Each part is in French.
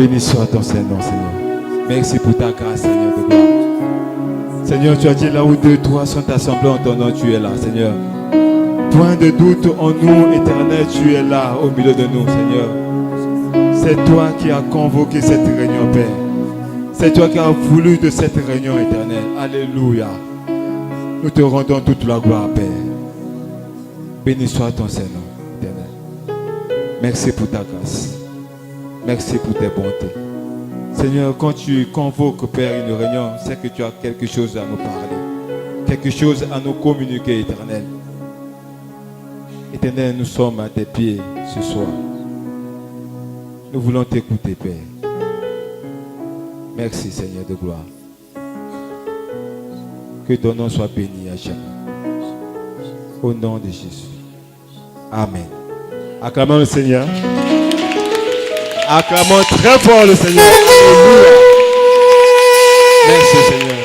Béni soit ton Saint-Nom, Seigneur. Merci pour ta grâce, Seigneur de gloire. Seigneur, tu as dit là où deux, trois sont assemblés en ton nom, tu es là, Seigneur. Point de doute en nous, Éternel, tu es là au milieu de nous, Seigneur. C'est toi qui as convoqué cette réunion, Père. C'est toi qui as voulu de cette réunion, Éternel. Alléluia. Nous te rendons toute la gloire, Père. Béni soit ton Saint-Nom, Éternel. Merci pour ta grâce. Merci pour tes bontés. Seigneur, quand tu convoques, Père, une réunion, c'est que tu as quelque chose à nous parler. Quelque chose à nous communiquer, Éternel. Éternel, nous sommes à tes pieds ce soir. Nous voulons t'écouter, Père. Merci, Seigneur de gloire. Que ton nom soit béni à chacun. Au nom de Jésus. Amen. Acclamons le Seigneur. Acclamons très fort le Seigneur. Alléluia. Merci, Seigneur.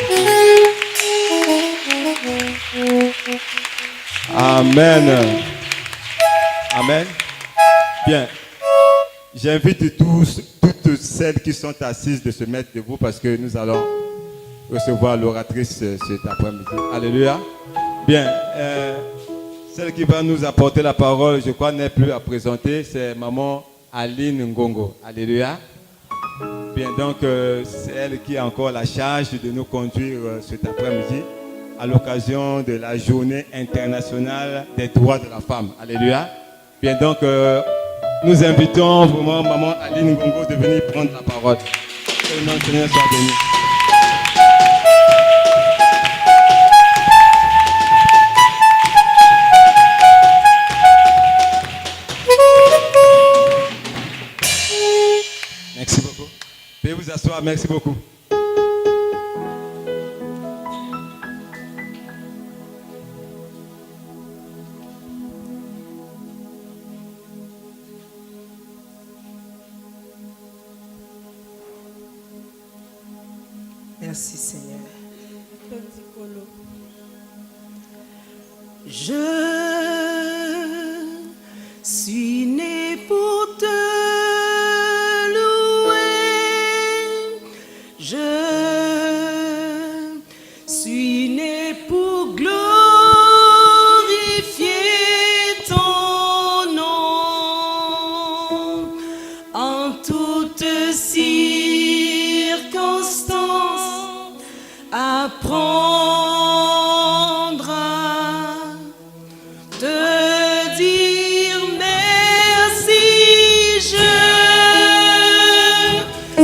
Amen. Amen. Bien. J'invite toutes celles qui sont assises de se mettre debout parce que nous allons recevoir l'oratrice cet après-midi. Alléluia. Bien. Celle qui va nous apporter la parole, je crois, n'est plus à présenter. C'est maman Aline Ngongo. Alléluia. Bien, donc, c'est elle qui a encore la charge de nous conduire cet après-midi à l'occasion de la journée internationale des droits de la femme. Alléluia. Bien, donc, nous invitons vraiment maman Aline Ngongo de venir prendre la parole. Que le nom du Seigneur soit béni. Merci beaucoup. Veuillez vous asseoir. Merci beaucoup. Merci Seigneur. Je suis né pour te louer. Je suis né pour glorifier ton nom en toutes circonstances. Apprendre à te dire merci. Je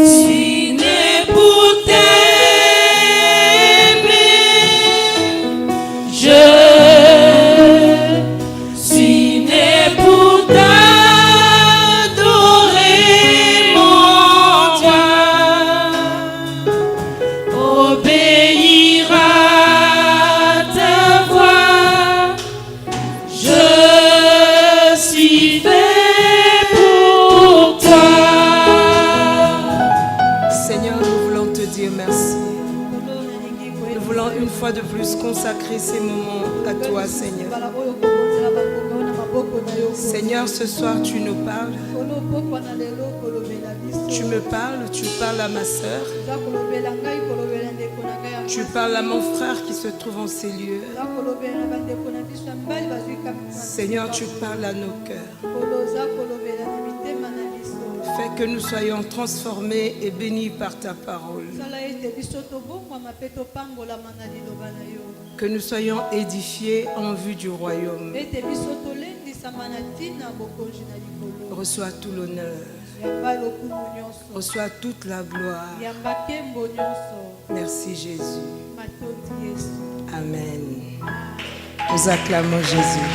suis né pour t'aimer. Je suis né pour t'adorer, mon Dieu. Obéir à ta voix. Je suis fait pour toi. Seigneur, nous voulons te dire merci. Nous voulons une fois de plus consacrer ces moments à toi, Seigneur. Seigneur, ce soir, tu nous parles. Tu me parles, tu parles à ma sœur. Tu parles à mon frère qui se trouve en ces lieux. Seigneur, tu parles à nos cœurs. Fais que nous soyons transformés et bénis par ta parole. Que nous soyons édifiés en vue du royaume. Reçois tout l'honneur. Reçois toute la gloire. Merci Jésus. Amen. Nous acclamons Jésus.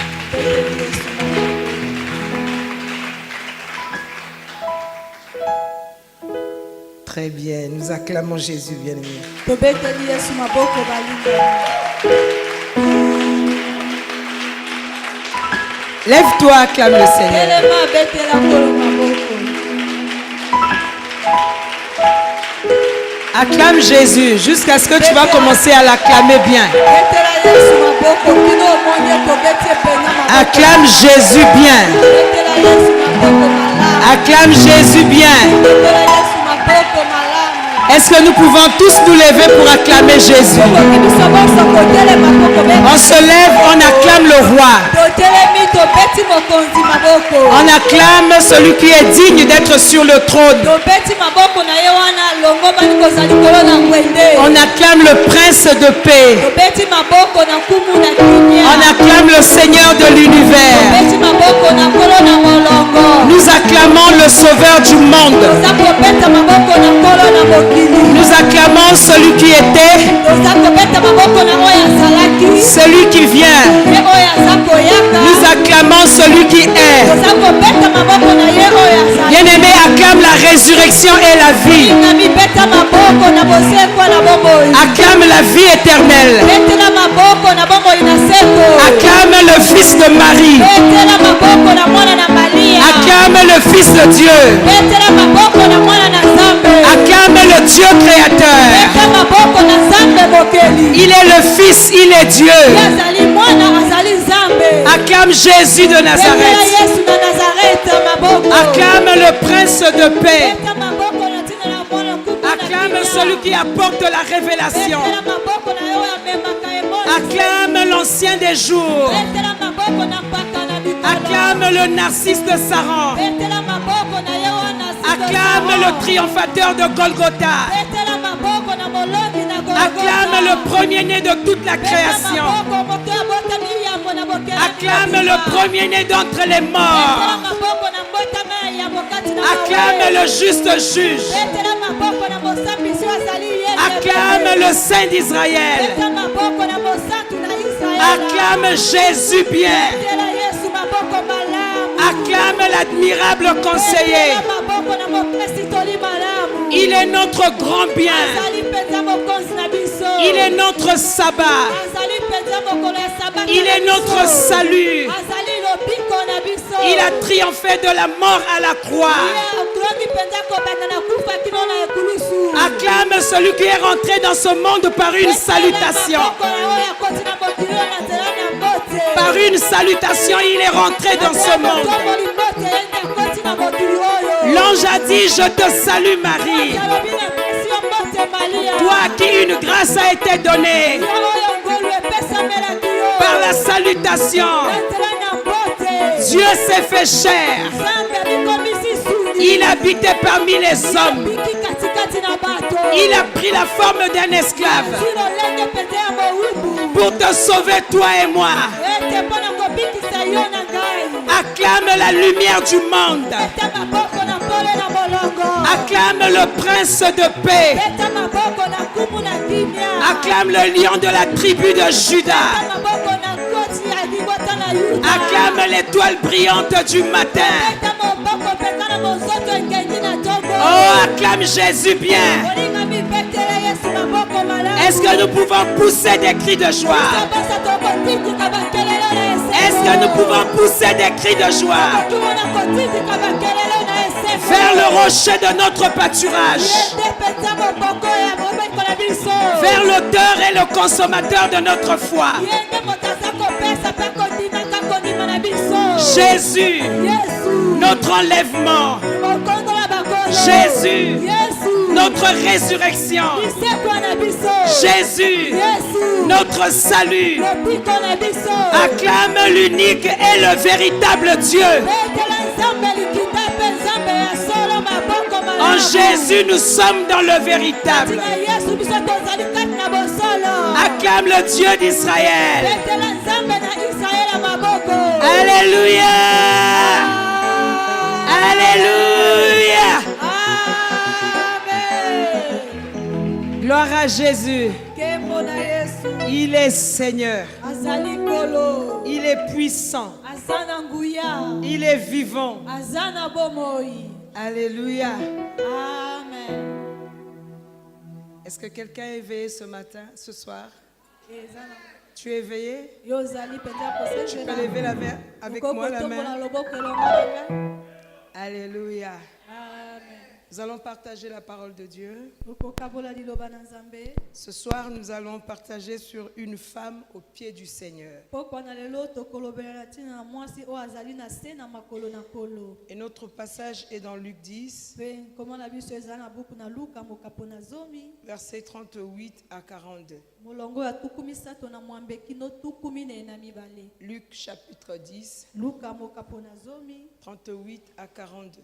Très bien, nous acclamons Jésus, bien-aimé. Lève-toi, acclame le Seigneur. Acclame Jésus jusqu'à ce que tu vas commencer à l'acclamer bien. Acclame Jésus bien. Acclame Jésus bien. Est-ce que nous pouvons tous nous lever pour acclamer Jésus? On se lève, on acclame le roi. On acclame celui qui est digne d'être sur le trône. On acclame le prince de paix. On acclame le Seigneur de l'univers. Nous acclamons le Sauveur du monde. Nous acclamons celui qui était, celui qui vient. Nous acclamons celui qui est. Bien-aimé, acclame la résurrection et la vie. Acclame la vie éternelle. Acclame le Fils de Marie. Acclame le Fils de Dieu. Acclame le Dieu créateur. Il est le Fils, il est Dieu. Acclame Jésus de Nazareth. Acclame le Prince de paix. Acclame celui qui apporte la révélation. Acclame l'ancien des jours. Acclame le Narcisse de Saran. Acclame le triomphateur de Golgotha. Acclame le premier-né de toute la création. Acclame le premier-né d'entre les morts. Acclame le juste juge. Acclame le Saint d'Israël. Acclame Jésus bien. Acclame l'admirable conseiller. Il est notre grand bien. Il est notre sabbat. Il est notre salut. Il a triomphé de la mort à la croix. Acclame celui qui est rentré dans ce monde par une salutation. Par une salutation, il est rentré dans ce monde. L'ange a dit, je te salue Marie. Toi à qui une grâce a été donnée. Par la salutation, Dieu s'est fait chair. Il habitait parmi les hommes. Il a pris la forme d'un esclave pour te sauver toi et moi. Acclame la lumière du monde. Acclame le prince de paix. Acclame le lion de la tribu de Juda. Acclame l'étoile brillante du matin. Oh, acclame Jésus bien. Est-ce que nous pouvons pousser des cris de joie? Est-ce que nous pouvons pousser des cris de joie vers le rocher de notre pâturage, vers l'auteur et le consommateur de notre foi, Jésus, notre enlèvement, Jésus, notre résurrection, Jésus, notre salut. Acclame l'unique et le véritable Dieu. En Jésus, nous sommes dans le véritable. Acclame le Dieu d'Israël. Alléluia. Alléluia. Gloire à Jésus. Il est Seigneur. Il est puissant. Il est vivant. Alléluia. Amen. Est-ce que quelqu'un est éveillé ce matin, ce soir? Tu es éveillé? Tu peux lever la main avec moi la main. Alléluia. Amen. Nous allons partager la parole de Dieu. Okokabola liloba na Nzambe. Ce soir, nous allons partager sur une femme au pied du Seigneur. Pokwa na lelo tokolobela na tina na mwasi o azali na se na makolo na kolo. Et notre passage est dans Luc 10, Pe koma na biso ezali na buku na Luka mokapo na zomi. versets 38 à 42. Molongo ya tukumi sato na mwambe kino tukumi na mibale. Luc chapitre 10, Luka mokapo na zomi. 38 à 42.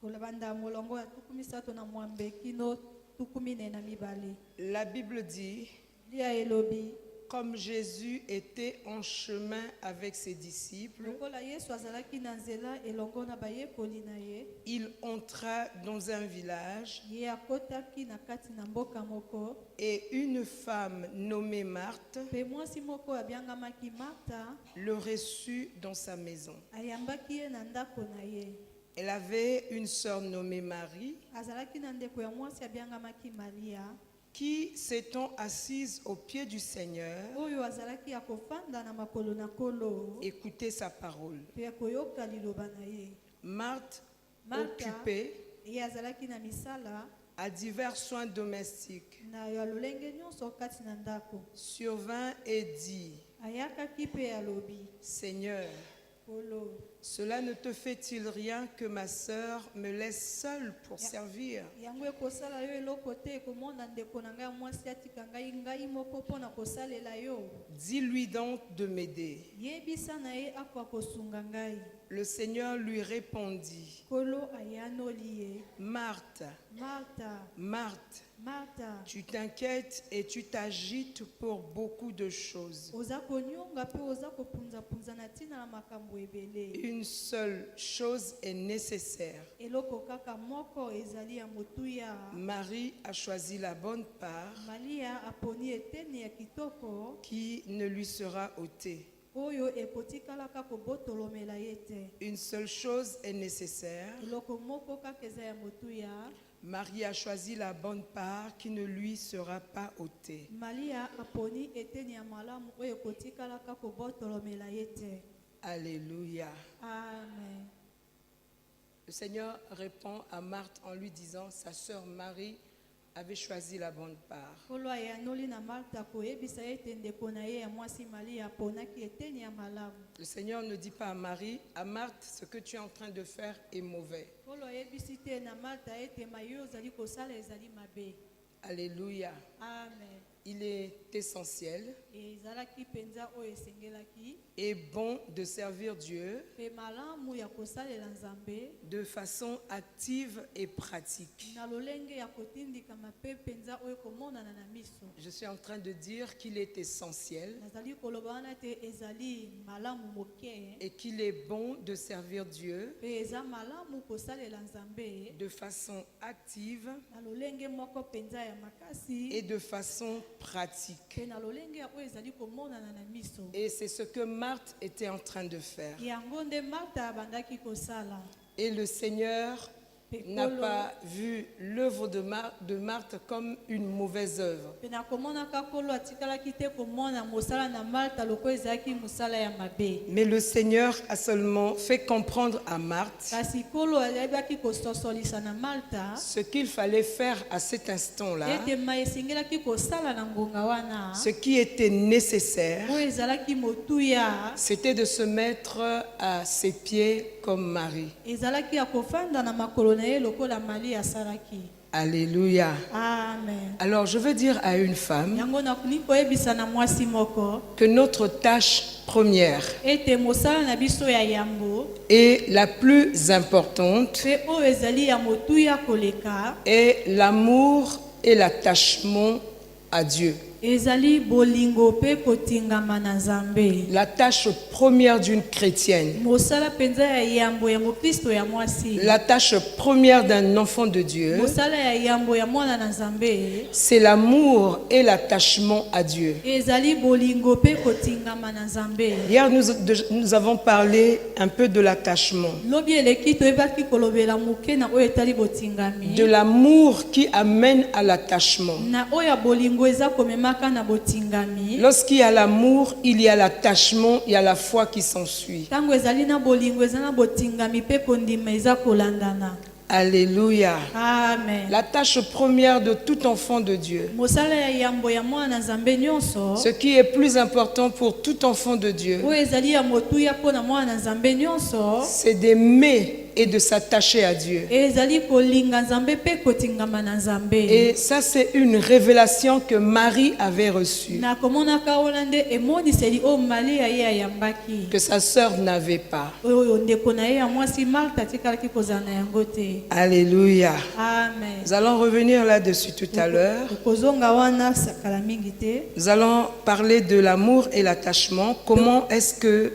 Kolabanda molongo ya tukumi sato na mwambe kino tukumi na mibale. La Bible dit, Lia elobi. comme Jésus était en chemin avec ses disciples, Lokola Yesu azalaki na nzela elongo na bayekoli na ye. il entra dans un village Ye akotaki na kati na mboka moko. et une femme nommée Marthe Pe mwasi moko abiangamaki Marta le reçut dans sa maison. ayambaki ye na ndako na ye. Elle avait une sœur nommée Marie Azalaki na ndeko ya mwasi abiangamaki Maria qui, s'étant assise au pied du Seigneur, oyo azalaki akofanda na makolo na kolo écoutait sa parole. pe akoyoka liloba na ye. Marthe, Martha occupée ye azalaki na misala à divers soins domestiques, na ya lolenge nyonso kati na ndako. survint et dit, Ayakaki pe alobi Seigneur, kolo cela ne te fait-il rien que ma sœur me laisse seule pour servir? yango ekosala yo eloko te ekomona ndeko na ngai mwasi atika ngai moko mpo na kosalela yo. Dis-lui donc de m'aider. Yebisa na ye akwa kosunga ngai. Le Seigneur lui répondit, Kolo ayanoli ye. Marthe, Martha, Marthe, Martha, tu t'inquiètes et tu t'agites pour beaucoup de choses. oza konyonga pe oza kopunza na tina na makambo ebele. Une seule chose est nécessaire. Eloko kaka moko ezali ya motuya. Marie a choisi la bonne part Maria aponi eteni ya kitoko qui ne lui sera ôtée. oyo ekotikalaka kobotolomela ye te. Une seule chose est nécessaire. Eloko moko kaka eza ya motuya. Marie a choisi la bonne part qui ne lui sera pas ôtée. Maria aponi eteni ya malamu oyo ekotikalaka kobotolomela ye te. Alléluia. Amen. Le Seigneur répond à Marthe en lui disant, sa sœur Marie avait choisi la bonne part. Kolo ayanoli na Martha koyebisa ete ndeko na ye ya mwasi Maria aponaki eteni ya malamu. Le Seigneur ne dit pas à Marie, à Marthe, ce que tu es en train de faire est mauvais. Kolo ayebisi te na Martha ete mayo ozali kosala ezali mabe. Alléluia. Amen. Il est essentiel Ezalaki penza oyo esengelaki et bon de servir Dieu pe malamu ya kosalela Nzambe de façon active et pratique. na lolenge ya kotindika mape penza oyo komonana na miso. Je suis en train de dire qu'il est essentiel Nazali koloba wana te ezali malamu moke et qu'il est bon de servir Dieu pe eza malamu kosalela Nzambe de façon active na lolenge moko penza ya makasi et de façon pratique. pe na lolenge oyo ezali komonana na miso. Et c'est ce que Marthe était en train de faire. Yango nde Martha abandaki kosala. Et le Seigneur Pe n'a kolo- pas vu l'œuvre de Marthe comme une mauvaise œuvre. pe na komonaka kolo atikalaki te komona mosala na Martha loko ezalaki mosala ya mabe. Mais le Seigneur a seulement fait comprendre à Marthe Kasi kolo ayebaki kososolisa na Martha ce qu'il fallait faire à cet instant-là, ete ma esengelaki kosala na ngonga wana ce qui était nécessaire, oyo ezalaki motuya c'était de se mettre à ses pieds comme Marie. ezalaki ya kofanda na makolo na ye lokola Maria asalaki. Alléluia. Amen. Alors je veux dire à une femme Yango nakoki koyebisa na mwasi moko que notre tâche première ete mosala na biso ya yambo et la plus importante pe oyo ezali ya motuya koleka est l'amour et l'attachement à Dieu. ezali bolingo pe kotingama na Nzambe. La tâche première d'une chrétienne, Mosala penza ya yambo ya mokristo ya mwasi. la tâche première d'un enfant de Dieu, Mosala ya yambo ya mwana na Nzambe. c'est l'amour et l'attachement à Dieu. Ezali bolingo pe kotingama na Nzambe. Hier, nous avons parlé un peu de l'attachement, Lobi eleki toyebaki kolobela moke na oyo etali botingami. de l'amour qui amène à l'attachement. Na oyo bolingo eza komemaka na botingami. Lorsqu'il y a l'amour, il y a l'attachement, il y a la foi qui s'ensuit. Tango ezali na bolingo eza na botingami pe kondima eza kolandana. Alléluia. Amen. La tâche première de tout enfant de Dieu, Mosala ya yambo ya mwana nzambe nyonso. ce qui est plus important pour tout enfant de Dieu, Oyo ezali ya motuya mpona mwana nzambe nyonso. c'est d'aimer et de s'attacher à Dieu. Ezali kolinga nzambe pe kotingama na nzambe. Et ça, c'est une révélation que Marie avait reçue, Na komonaka wana nde emoniseli oyo Maria ye ayambaki. que sa sœur n'avait pas. Oyo ndeko na ye ya mwasi Marthe atikalaki kozala na yango te. Alléluia. Amen. Nous allons revenir là-dessus tout à l'heure. Kozonga wana sakala mingi te. Nous allons parler de l'amour et l'attachement. Comment est-ce que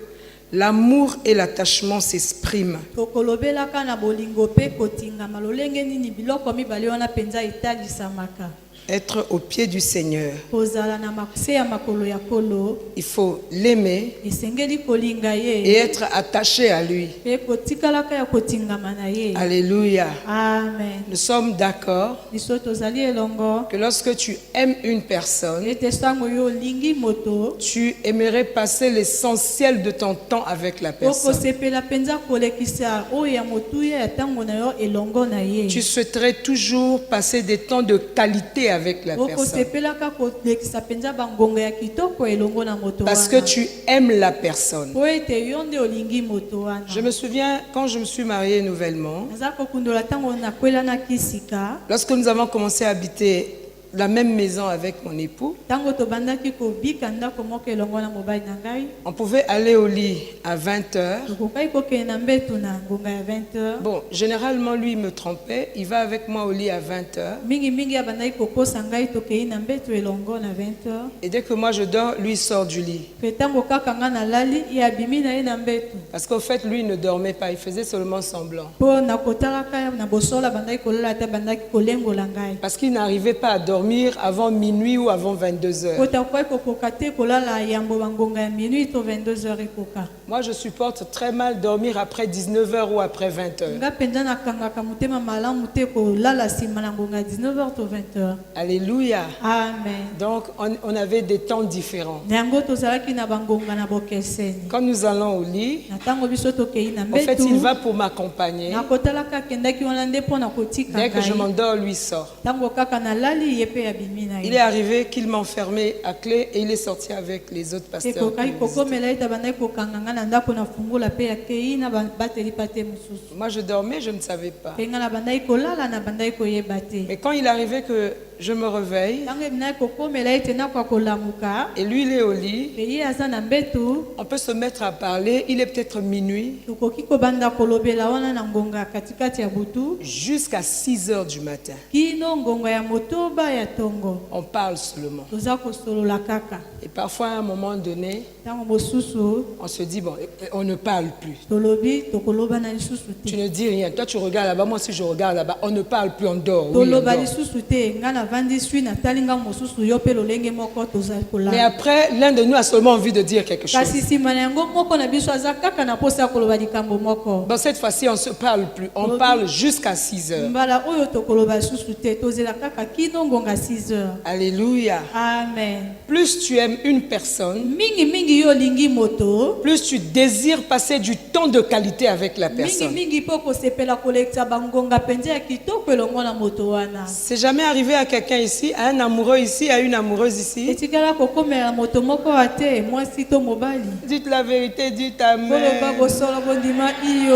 l'amour et l'attachement s'expriment? Tokolobelaka na bolingo pe kotingama lolenge nini biloko mibale wana penza etalisamaka. Être au pied du Seigneur. Kozala na makuse ya makolo ya kolo. Il faut l'aimer Esengeli kolinga et ye. être attaché à lui. Pe kotikalaka ya kotingama na ye. Alléluia. Amen. Nous sommes d'accord Biso tozali elongo. que lorsque tu aimes une personne, Ete sango yo lingi moto. tu aimerais passer l'essentiel de ton temps avec la personne. Okosepela penza kolekisa oyo ya motuya ya tango na yo elongo na ye. Tu souhaiterais toujours passer des temps de qualité avec la personne. Okosepelaka kolekisa penza bangonga ya kitoko elongo na moto wana. Parce que tu aimes la personne. Po ete yo nde olingi moto wana. Je me souviens quand je me suis mariée nouvellement, Naza kokundola tango nakwelanaki sika. lorsque nous avons commencé à habiter la même maison avec mon époux, Tango tobandaki kobika ndako moko elongo na mobali na ngai. on pouvait aller au lit à 20 heures. Tokokai kokende na mbetu na ngonga ya 20 heures. Bon, généralement, lui, il me trompait. Il va avec moi au lit à 20 heures. Mingi mingi abandaki kokosa ngai tokei na mbetu elongo na 20 heures. Et dès que moi je dors, lui il sort du lit. Pe tango kaka nga nalali ye abimi na ye na mbetu. Parce qu'au fait, lui, il ne dormait pas. Il faisait seulement semblant. Po nakotalaka na bosola bandaki kolala te bandaki kolengola ngai. Parce qu'il n'arrivait pas à dormir avant minuit ou avant 22 heures. Kota kwa kokoka te kolala yambo bangonga ya minuit to 22 heures ekoka. Moi, je supporte très mal dormir après 19 heures ou après 20 heures. Nga penza nakangaka motema malamu te kolala sima na ngonga 19 heures to 20 heures. Alléluia. Amen. Donc, on avait des temps différents. Yango tozalaki na bangonga na bokeseni. Quand nous allons au lit, Na tango biso tokei na en fait, mbetu. il va pour m'accompagner. Nakotalaka kendaki wana nde po na kotika Dès que je ngai. m'endors, lui sort. Tango kaka nalali ye pe abimi na Il ye. est arrivé qu'il m'enfermait à clé et il est sorti avec les autres pasteurs. Ekokai kokomela ete bandaki kokanganga na ndako na fungula pe akei na bateli pate mosusu. Moi, je dormais, je ne savais pas. Pe nga na bandaki kolala na bandaki koyeba te. Mais quand il arrivait que je me réveille Tango ebinaki kokomela ete nakwa kolamuka. et lui, il est au lit, Pe ye aza na mbetu. on peut se mettre à parler. Il est peut-être minuit Tokoki kobanda kolobela wana na ngonga katikati ya butu. jusqu'à 6 heures du matin. Kino ngonga ya motoba ya tongo. On parle seulement. Toza kosolola kaka. Et parfois, à un moment donné, Tango mosusu on se dit, bon, on ne parle plus. tolobi tokoloba na lisusu Tu te. ne dis rien. Toi, tu regardes là-bas, moi aussi, je regarde là-bas. On ne parle plus, on dort. Oui, on Toloba dort. lisusu te nga na vandi sui na talinga mosusu yo pe lolenge moko toza Mais kolala. après, l'un de nous a seulement envie de dire quelque chose. Kasi sima na yango moko na biso aza kaka na posa koloba likambo moko. Bon, cette fois-ci, on ne se parle plus. On parle jusqu'à 6 heures. Mbala oyo tokoloba lisusu te tozela kaka kino ngonga 6 heures. Alléluia. Amen. Plus tu aimes une personne, Mingi mingi yo lingi moto. plus tu désires passer du temps de qualité avec la Mingi personne. mingi po kosepela kolekisa bangonga penza ya kitoko elongo na moto wana. C'est jamais arrivé à quelqu'un ici, à un amoureux ici, à une amoureuse ici. Etikala kokomela moto moko ate mwasi to mobali. Dites la vérité, dites Koloba amen. bosolo bondima iyo.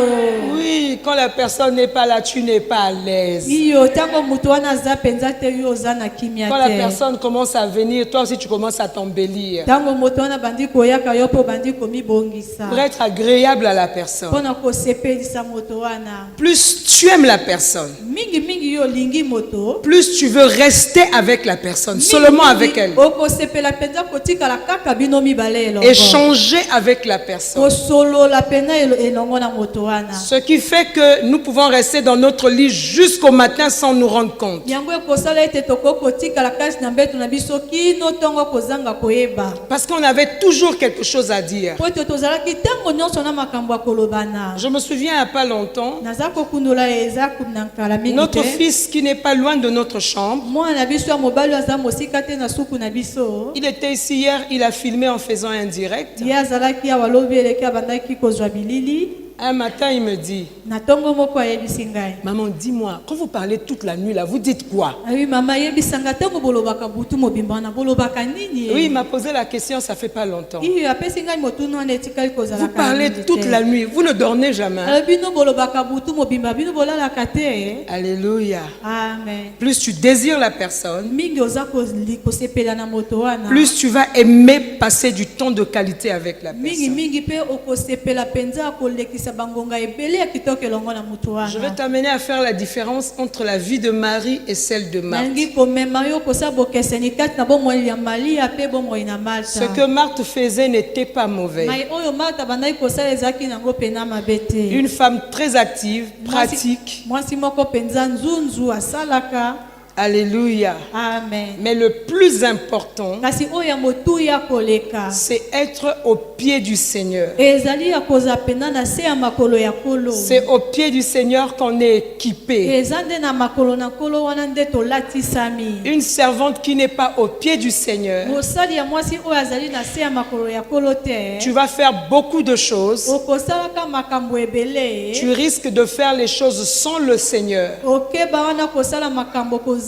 Oui, quand la personne n'est pas là, tu n'es pas à l'aise. Iyo tango mutu wana aza penza te yo oza na kimia Quand la te. personne commence à venir, toi aussi tu commences à t'embellir. Tango moto wana bandi koyaka yo po bandi komibongisa. Pour être agréable à la personne. Pona kosepelisa moto wana. Plus tu aimes la personne, Mingi mingi yo lingi moto. plus tu veux rester avec la personne, seulement avec elle. Okosepela penza kotikala kaka bino mibale elongo. Échanger avec la personne. Kosolola pena elongo na moto wana. Ce qui fait que nous pouvons rester dans notre lit jusqu'au matin sans nous rendre compte. Yango ekosala ete toko kotikala kasi na mbetu na biso kino tongo kozanga koyeba. Parce qu'on avait toujours quelque chose à dire. Po ete tozalaki tango nyonso na makambo ya kolobana. Je me souviens il n'y a pas longtemps, Naza kokundola eza na kala mingi notre te. fils qui n'est pas loin de notre chambre, Mwana na biso ya mobali aza mosika te na suku na biso. il était ici hier, il a filmé en faisant un direct. Ye azalaki awa lobi eleki abandaki kozwa bilili. Un matin, il me dit, na tongo moko ayebisi ngai. maman, dis-moi, quand vous parlez toute la nuit là, vous dites quoi? Oui, mama ayebisanga ntongo bolobaka butu mobimba wana bolobaka nini? Oui, il m'a posé la question, ça fait pas longtemps. Iyo apesi ngai motunu wana etikali kozala. Vous parlez toute la nuit, vous ne dormez jamais. Bino bolobaka butu mobimba bino bolalaka te. Alléluia. Amen. Plus tu désires la personne, Mingi oza kosepela na moto wana. plus tu vas aimer passer du temps de qualité avec la Mingi personne. mingi pe okosepela penza kolekisa bangonga ebele ya kitoko elongo na moto wana. Je vais t'amener à faire la différence entre la vie de Marie et celle de Marthe. Nangi komema yo kosa bokeseni kati na bomoi ya Maria pe bomoi na Martha. Ce que Marthe faisait n'était pas mauvais. Mai oyo Martha bandai kosala ezaki nango pena mabete. Une femme très active, pratique. Mwasi moko penza nzunzu asalaka. Alléluia. Amen. Mais le plus important, Kasi oya motu ya koleka. c'est être au pied du Seigneur. Ezali ya koza pena na se ya makolo ya kolo. C'est au pied du Seigneur qu'on est équipé. Ezande na makolo na kolo wana nde tolatisami. Une servante qui n'est pas au pied du Seigneur, Mosali ya mwasi oyo azali na se ya makolo ya kolo te. tu vas faire beaucoup de choses. Okosalaka makambo ebele. Tu risques de faire les choses sans le Seigneur. Okeba wana kosala makambo kozanga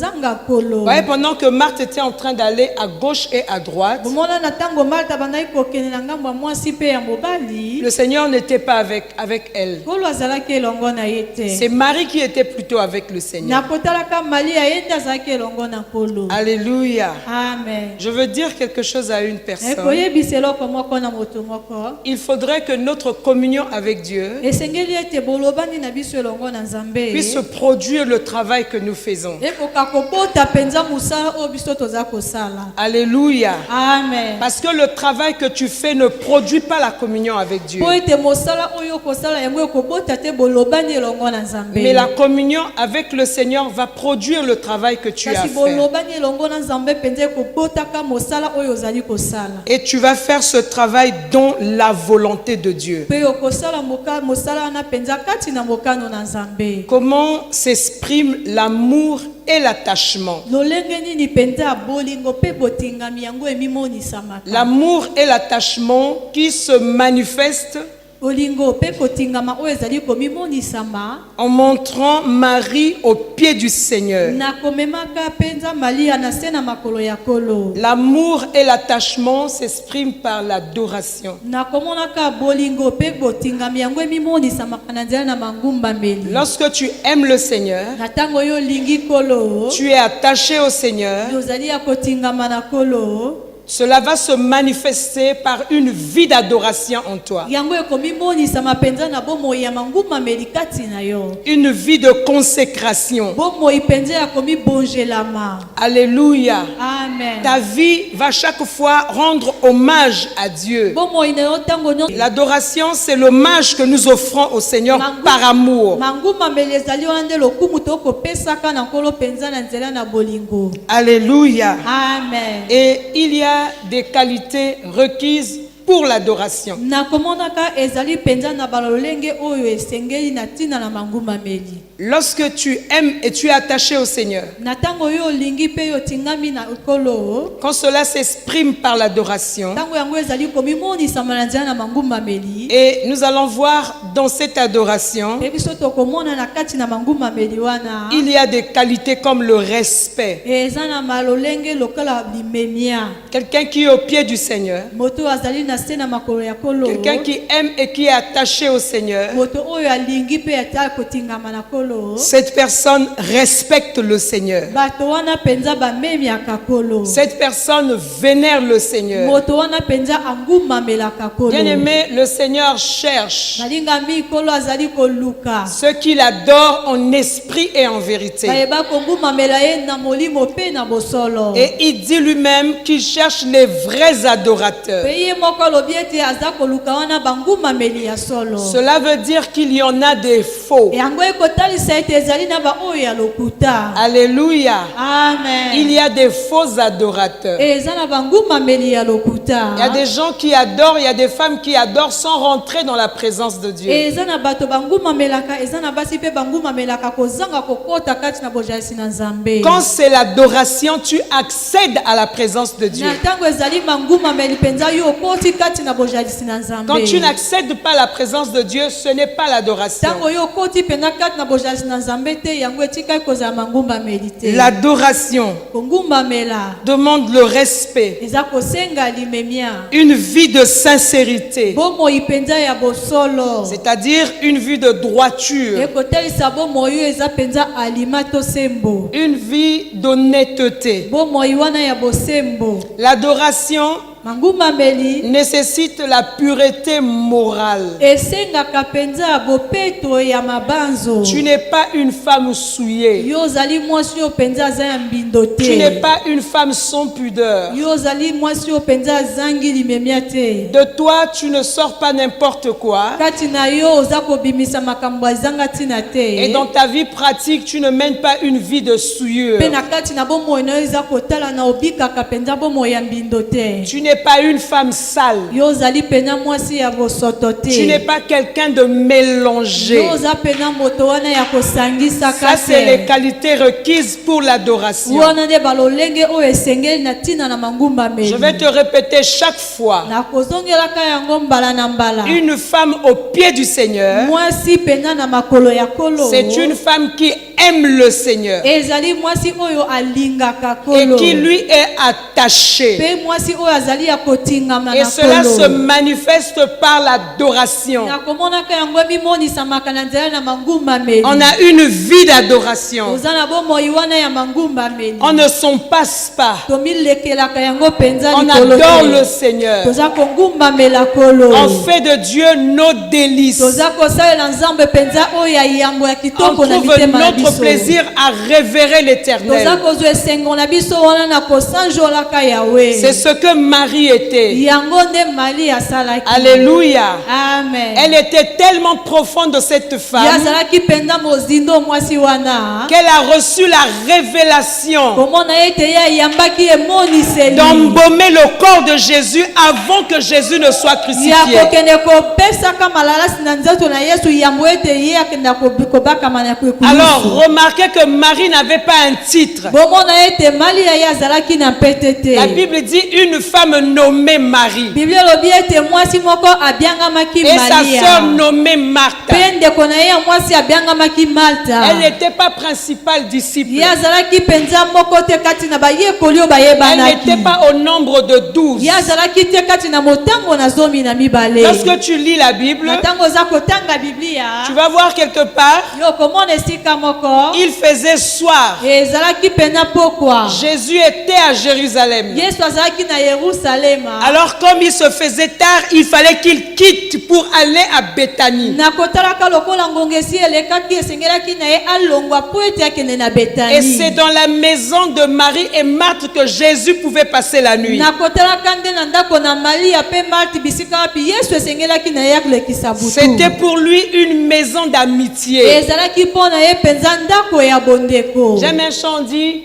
kolo. Vous voyez, pendant que Marthe était en train d'aller à gauche et à droite, Bomona na tango Martha bandai kokende na ngambo ya mwasi pe ya mobali. le Seigneur n'était pas avec elle. Kolo azalaki elongo na ye te. C'est Marie qui était plutôt avec le Seigneur. Na kotalaka Maria ye nde azalaki elongo na kolo. Alléluia. Amen. Je veux dire quelque chose à une personne. Ekoyebisa eloko moko na moto moko. Il faudrait que notre communion avec Dieu Esengeli ete bolobani na biso elongo na Nzambe. puisse produire le travail que nous faisons. Ekoka kobota penza musala oyo biso toza kosala. Alléluia. Amen. Parce que le travail que tu fais ne produit pas la communion avec Dieu. Po ete mosala oyo kosala yango ekobota te bolobani elongo na Nzambe. Mais la communion avec le Seigneur va produire le travail que tu as Kasi fait. bolobani elongo na Nzambe penza ekobotaka mosala oyo ozali kosala. Et tu vas faire ce travail dans la volonté de Dieu. Pe okosala mosala wana penza kati na mokano na Nzambe. Comment s'exprime l'amour et l'attachement? Lolenge nini penza bolingo pe botingami yango emimonisama. L'amour et l'attachement qui se manifestent Olingo pe kotingama oyo ezali komimonisama. en montrant Marie au pied du Seigneur. Na komemaka penza Maria na se na makolo ya kolo. L'amour et l'attachement s'expriment par l'adoration. Na komonaka bolingo pe botingami yango emimonisama na nzela na mangumba mbeli. Lorsque tu aimes le Seigneur, Na tango yo lingi kolo. tu es attaché au Seigneur, Yozali ya kotingama na kolo. cela va se manifester par une vie d'adoration en toi. Yango ekomimonisa penza na bomoi ya mangumba mbeli kati na yo. Une vie de consécration. Bomoi penza ya komibonjelama. Alléluia. Amen. Ta vie va chaque fois rendre hommage à Dieu. Bomoi na yo tango nyo. L'adoration, c'est l'hommage que nous offrons au Seigneur par amour. Mangumba mbeli ezali wana nde lokumu tokopesaka na nkolo penza na nzela na bolingo. Alléluia. Amen. Et il y a des qualités requises pour l'adoration. Na komonaka ezali penza na balolenge oyo esengeli na tina na mangumba mbeli. Lorsque tu aimes et tu es attaché au Seigneur, Na tango yo lingi pe yo tingami na kolo. quand cela s'exprime par l'adoration, Tango yango ezali komimonisa na nzela na mangumba mbeli. et nous allons voir dans cette adoration, Pe biso tokomona na kati na mangumba mbeli wana. il y a des qualités comme le respect. Eza na malolenge lokala limemia. Quelqu'un qui est au pied du Seigneur, Moto azali na se na makolo ya kolo. quelqu'un qui aime et qui est attaché au Seigneur, Moto oyo alingi pe ata kotingama na kolo. cette personne respecte le Seigneur. Bato wana penza bamemiaka kolo. Cette personne vénère le Seigneur. Moto wana penza angumamelaka kolo. Bien-aimé, le Seigneur cherche Nalingami kolo azali koluka. ceux qui l'adorent en esprit et en vérité. Bayeba kongumamela ye na molimo pe na bosolo. Et il dit lui-même qu'il cherche les vrais adorateurs. Peye moko lobi ete aza koluka wana bangumameli ya solo. Cela veut dire qu'il y en a des faux. Yango ekotalisa ete ezali na ba oyo ya lokuta. Alléluia. Amen. Il y a des faux adorateurs. Eza na bangumameli ya lokuta. Il y a des gens qui adorent, il y a des femmes qui adorent sans rentrer dans la présence de Dieu. Eza na bato bangumamelaka, eza na basi pe bangumamelaka kozanga kokota kati na bojalisi na Nzambe. Quand c'est l'adoration, tu accèdes à la présence de Dieu. Na tango ezali mangumameli penza yo okoti kati na bojalisi na Nzambe. Quand tu n'accèdes pas la présence de Dieu, ce n'est pas l'adoration. Tango yo koti pena kati na bojalisi na Nzambe te yango etika kozala mangumba medite. L'adoration Kongumba mela. demande le respect, Eza kosenga limemia. une vie de sincérité, Bomo ipenza ya bosolo. c'est-à-dire une vie de droiture, Ekotelisa bomo yo eza penza alimato sembo. une vie d'honnêteté. Bomo iwana ya bosembo. L'adoration Mangumba meli. nécessite la pureté morale. Esengaka penza bopeto ya mabanzo. Tu n'es pas une femme souillée. Yo zali mwasi yo penza za ya mbindo te. Tu n'es pas une femme sans pudeur. Yo zali mwasi yo penza zangi limemia te. De toi, tu ne sors pas n'importe quoi. Kati na yo oza kobimisa makambo zanga tina te. Et dans ta vie pratique, tu ne mènes pas une vie de souillure. Pe na kati na bomo na eza kotala na obikaka penza bomo ya mbindo te. Tu n'es pas une femme sale. Yo zali pena mwasi ya bosoto te. Tu n'es pas quelqu'un de mélangé. Yo za pena moto wana ya kosangisa Ça, kate. c'est les qualités requises pour l'adoration. Wana nde balolenge o esengeli na tina na mangumba meli. Je vais te répéter chaque fois. Na kozongelaka yango mbala na mbala. Une femme au pied du Seigneur, Mwasi pena na makolo ya kolo. c'est une femme qui aime le Seigneur Ezali mwasi oyo alingaka et kolo. qui lui est attachée. Pe mwasi oyo azali ya kotingama Et na cela kolo. se manifeste par l'adoration. Na komonaka yango mimonisamaka na nzela na mangumba meli. On a une vie d'adoration. Oza na bomoi wana ya mangumba meli. On ne s'en passe pas. Tomilekelaka yango penza On likolo te. adore le Seigneur. Toza kongumba mela kolo. On fait de Dieu nos délices. Toza kosalela nzambe penza oyo ya yambo ya On kitoko na trouve mitema na notre biso. plaisir à révérer Toza l'Éternel. kozwa esengo na biso wana na kosanjolaka yawe. C'est ce que Marie était. Yango nde mali asalaki. Alléluia. Amen. Elle était tellement profonde, cette femme, yazalaki penza mozindo mwasi wana. qu'elle a reçu la révélation Komona ete ye yambaki emoniseli. d'embaumer le corps de Jésus avant que Jésus ne soit Ya crucifié. kokende kopesaka malalasi na nzoto na Yesu yambo ete ye akenda kobakama na kwekulusu. Alors, remarquez que Marie n'avait pas un titre. bomona ete mali ya ye azalaki na pete te. La Bible dit une femme nommée Marie Biblia elobi ete mwasi moko abiangamaki et sa Maria. sœur nommée Martha. Pe ndeko na ye ya mwasi abiangamaki Malta. Elle n'était pas principale disciple. Ye azalaki penza moko te kati na bayekoli oyo Elle bayebanaki. n'était pas au nombre de 12. Ye azalaki te kati na motango na zomi na mibale. Lorsque tu lis la Bible, Na ntango oza kotanga Biblia, tu vas voir quelque part, yo komona esika moko il faisait soir. ezalaki pena pokwa. Jésus était à Jérusalem. Yesu azalaki na Yerusalema. Alors comme il se faisait tard, il fallait qu'il quitte pour aller à Béthanie. Na kotalaka lokola ngongesi elekaki esengelaki na ye alongwa po ete akende na Betani. Et c'est dans la maison de Marie et Marthe que Jésus pouvait passer la nuit. Na kotalaka nde na ndako na Maria pe Marthe bisika wapi Yesu esengelaki na ye akolekisa butu. C'était pour lui une maison d'amitié. Ezalaki mpo na ye penza ndako ya bondeko. J'aime un chant dit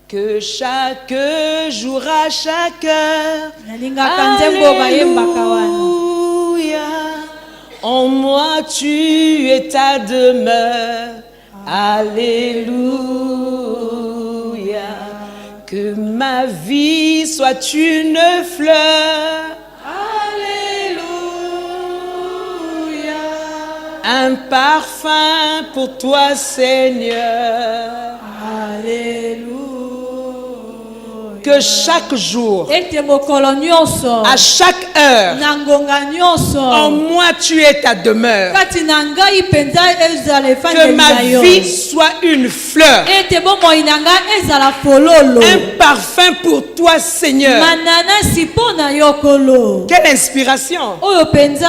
que chaque jour à chaque heure, Nalingaka nzembo bayembaka wana. Alléluia, en moi tu es ta demeure. Alléluia, que ma vie soit une fleur. Alléluia, un parfum pour toi Seigneur. Alléluia. Que chaque jour, Ete mokolo nyonso. à chaque heure, Na ngonga nyonso. en moi tu es ta demeure. Kati na ngai penza ezala Que efandeli ma na yo. vie soit une fleur. Ete bomoi na ngai ezala fololo. Un parfum pour toi Seigneur. Mananasi mpo na yo kolo. Quelle inspiration. Oyo penza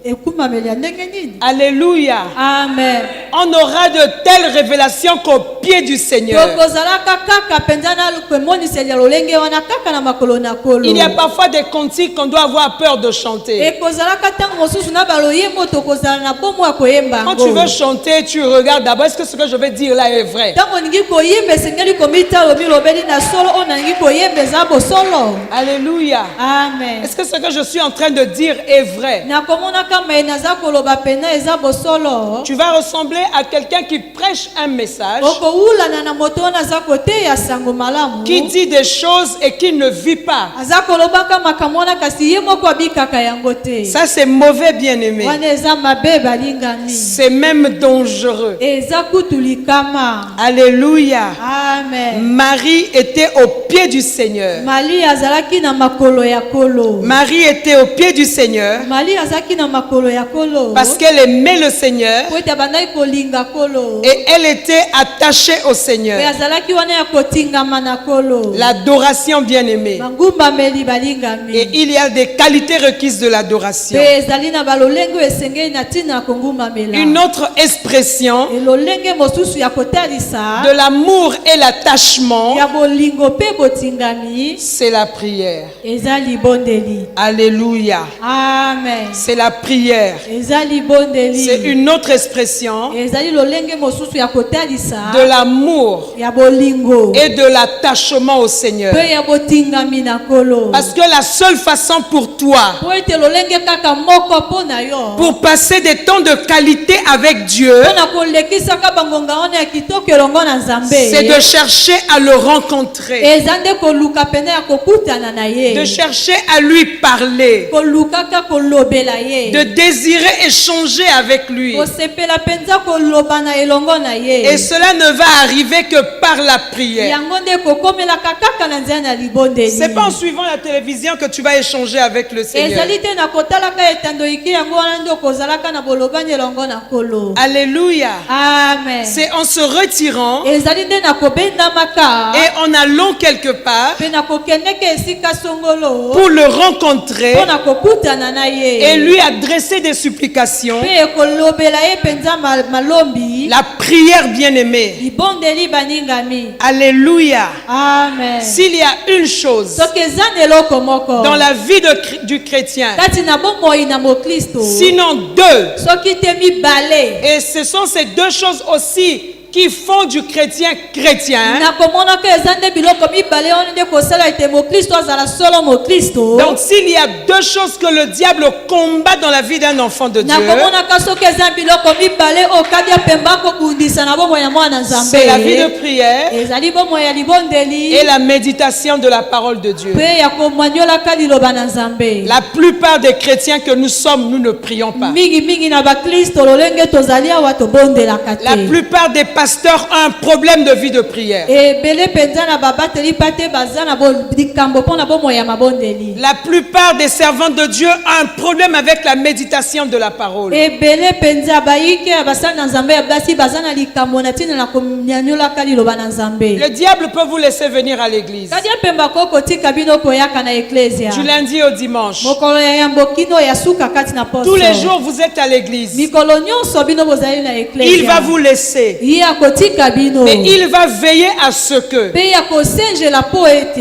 ekumameli ya ndenge nini? Alléluia. Amen. On aura de telles révélations qu'au pied du Seigneur. Tokozalaka kaka penza na kwemoniseli ya lolenge wana kaka na makolo na kolo. Il y a parfois des cantiques qu'on doit avoir peur de chanter. Ekozalaka ntango mosusu na baloyembo tokozala na bomo ya koyemba Quand yango. tu veux chanter, tu regardes d'abord, est-ce que ce que je vais dire là est vrai? Ntango olingi koyemba esengeli komita lobi lobeli na solo oyo nalingi koyemba eza bosolo. Alléluia. Amen. Est-ce que ce que je suis en train de dire est vrai? nakomonaka mai naza koloba pena eza bosolo. Tu vas ressembler à quelqu'un qui prêche un message. koulana na moto wana za kote ya sango malamu. qui dit des choses et qui ne vit pas. Aza kolobaka makambo wana kasi ye moko abikaka yango te. Ça c'est mauvais, bien-aimé. Wana eza mabe balingami. C'est même dangereux. Eza kutu likama. Alléluia. Amen. Marie était au pied du Seigneur. Mali azalaki na makolo ya kolo. Marie était au pied du Seigneur Mali azalaki na makolo ya kolo. parce qu'elle aimait le Seigneur Po ete bandaki kolinga kolo. et elle était attachée au Seigneur. Pe azalaki wana ya kotingama na kolo. L'adoration, bien-aimée. Bangumbameli balingami. Et il y a des qualités requises de l'adoration. Pe ezali na balolengo esengeli na ntina ya kongumbamela. Une autre expression elolenge mosusu ya kotalisa de l'amour et l'attachement, ya bolingo pe botingami c'est la prière. eza libondeli. Alléluia. Amen. C'est la prière. Eza libondeli. C'est une autre expression ezali lolenge mosusu ya kotalisa de l'amour ya bolingo et de l'attachement au Seigneur. pe ya botingami na kolo. Parce que la seule façon pour toi, Po ete lolenge kaka moko mpo na yo pour passer des temps de qualité avec Dieu, mpo na kolekisaka bangonga wana ya kitoko elongo na Nzambe c'est de chercher à le rencontrer, eza nde koluka pene ya kokutana na ye de chercher à lui parler, kolukaka kolobela ye de désirer échanger avec lui. kosepela mpenza koloba na elongo na ye Et cela ne va arriver que par la prière. yango nde kokomelaka kaka na nzela na libondeli. C'est pas en suivant la télévision que tu vas échanger avec le Seigneur. ezali te na kotalaka etandoiki yango wana nde okozalaka na bolobani elongo na kolo. Alléluia. Amen. C'est en se retirant ezali nde na kobendamaka et en allant quelque part mpe na kokendeke esika songolo pour le rencontrer mpo na kokutana na ye et lui adresser des supplications. mpe ekolobela ye mpenza malombi La prière, bien-aimée. libondeli baningami. Alléluia. Amen. S'il y a une chose soki eza na eloko moko dans la vie du chrétien, kati na bomoi na mokristo sinon deux, soki te mibale et ce sont ces deux choses aussi qui font du chrétien chrétien. nakomonaka eza nde biloko mibale oyo nde kosala ete mokristo azala solo mokristo. Donc s'il y a deux choses que le diable combat dans la vie d'un enfant de Dieu, nakomonaka soki eza biloko mibale oyo kadi apemba kobundisa na bomoi ya mwana nzambe c'est la vie de prière ezali bomoi ya libondeli et la méditation de la parole de Dieu. mpe ya komaniolaka liloba na nzambe. La plupart des chrétiens que nous sommes, nous ne prions pas. mingi na bakristo lolenge tozali awa tobondelaka te. La plupart des pasteurs ont un problème de vie de prière. ebele mpenza na babateli mpa te baza na likambo mpo na bomoi ya mabondeli. La plupart des servants de Dieu ont un problème avec la méditation de la parole. ebele mpenza bayike ya basali na nzambe ya basi baza na likambo na ntina na konyanyolaka liloba na nzambe. Le diable peut vous laisser venir à l'église kadi apemba kokotika bino koyaka na eklesia du lundi au dimanche. mokolo ya yambo kino ya suka kati na poso. Tous les jours, vous êtes à l'église. mikolo nyonso bino bozali na eklesia. Il va vous laisser. ye akotika bino Mais il va veiller à ce que mpe ya kosenjela mpo ete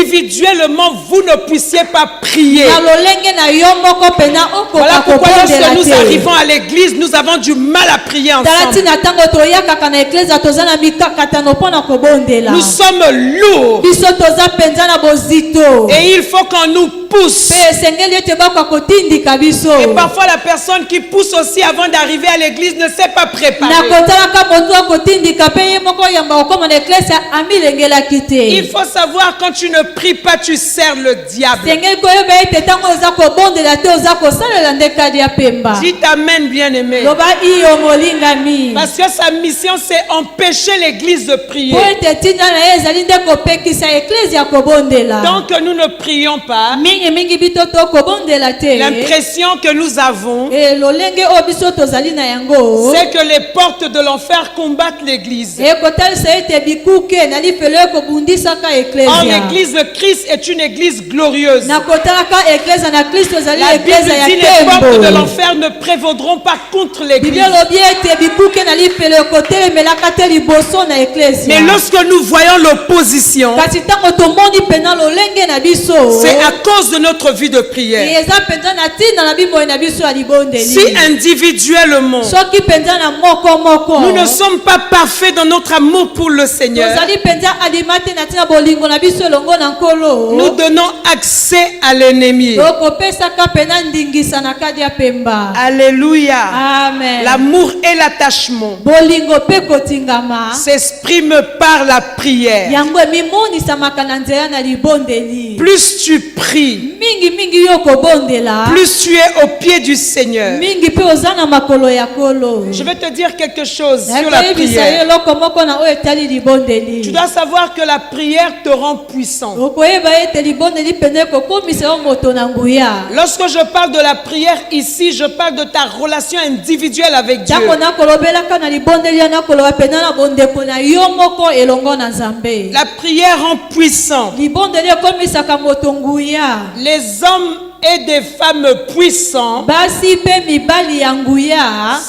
individuellement vous ne puissiez pas prier. na lolenge na yo moko mpena Voilà okoka pourquoi lorsque kobondela nous te. arrivons à l'église, nous avons du mal à prier tala ensemble. ntina ntango toyakaka na eklesia toza na mikakatano mpo na kobondela. Nous sommes lourds biso toza mpenza na bozito et il faut qu'on nous pousse. mpe esengeli ete bakoka kotindika biso. Et parfois la personne qui pousse aussi avant d'arriver à l'église ne s'est pas préparée. na kotalaka motu akotindika mpe ye moko yamba kokoma na eklesia amilengelaki Il te. faut savoir quand tu ne pries pas, tu sers le diable. sengeli koyeba ete ntango oza kobondela te oza kosalela nde kadi ya pemba. Dis amen, bien-aimé. loba iyo molingami Parce que sa mission, c'est empêcher l'église de prier. po ete ntina na ye ezali nde kopekisa eklesia kobondela. Tant que nous ne prions pas, mingi bito tokobondela te. l'impression que nous avons, lolenge oyo biso tozali na yango c'est que les portes de l'enfer combattent l'église. ekotalisa ete bikuke na lifelo ekobundisaka Or, eklesia. l'église de Christ est une église glorieuse. na kotalaka eklesia na kristo ezali La Bible eklesia ya dit les portes de tembo. l'enfer ne prévaudront pas contre l'église. biblia elobi ete bikuke na lifelo ekotelemelaka te liboso na eklesia. Mais lorsque nous voyons l'opposition, kasi ntango tomoni mpena lolenge na biso c'est à cause de notre vie de prière. eza mpenza na ntina na bimoi na biso ya libondeli. Si individuellement, soki mpenza na moko nous ne sommes pas parfaits dans notre amour pour le Seigneur, tozali mpenza alima te na ntina bolingo na biso elongo na nkolo nous donnons accès à l'ennemi. okopesaka mpena ndingisa na kadi ya pemba. kotonga. Alléluia. Amen. L'amour et l'attachement Bolingo pe kotingama. s'expriment par la prière. Yango emimonisamaka na nzela na libondeli. Plus tu pries, Mingi yo kobondela. plus tu es au pied du Seigneur. Mingi pe oza na makolo ya kolo. Je vais te dire quelque chose sur la Nakayebisa prière. ye eloko moko na oyo etali libondeli. Tu dois savoir que la prière te rend puissant. Okoyeba ete libondeli pene kokomisa yo moto na nguya. Lorsque je parle de la prière ici, je parle de ta relation individuelle avec Dieu. Tango nakolobelaka na libondeli ya nakoloba pena na bondeko na yo moko elongo na Nzambe. La prière rend puissant. Libondeli ekomisaka moto nguya. Les hommes et des femmes puissants Basi pe mibali ya nguya.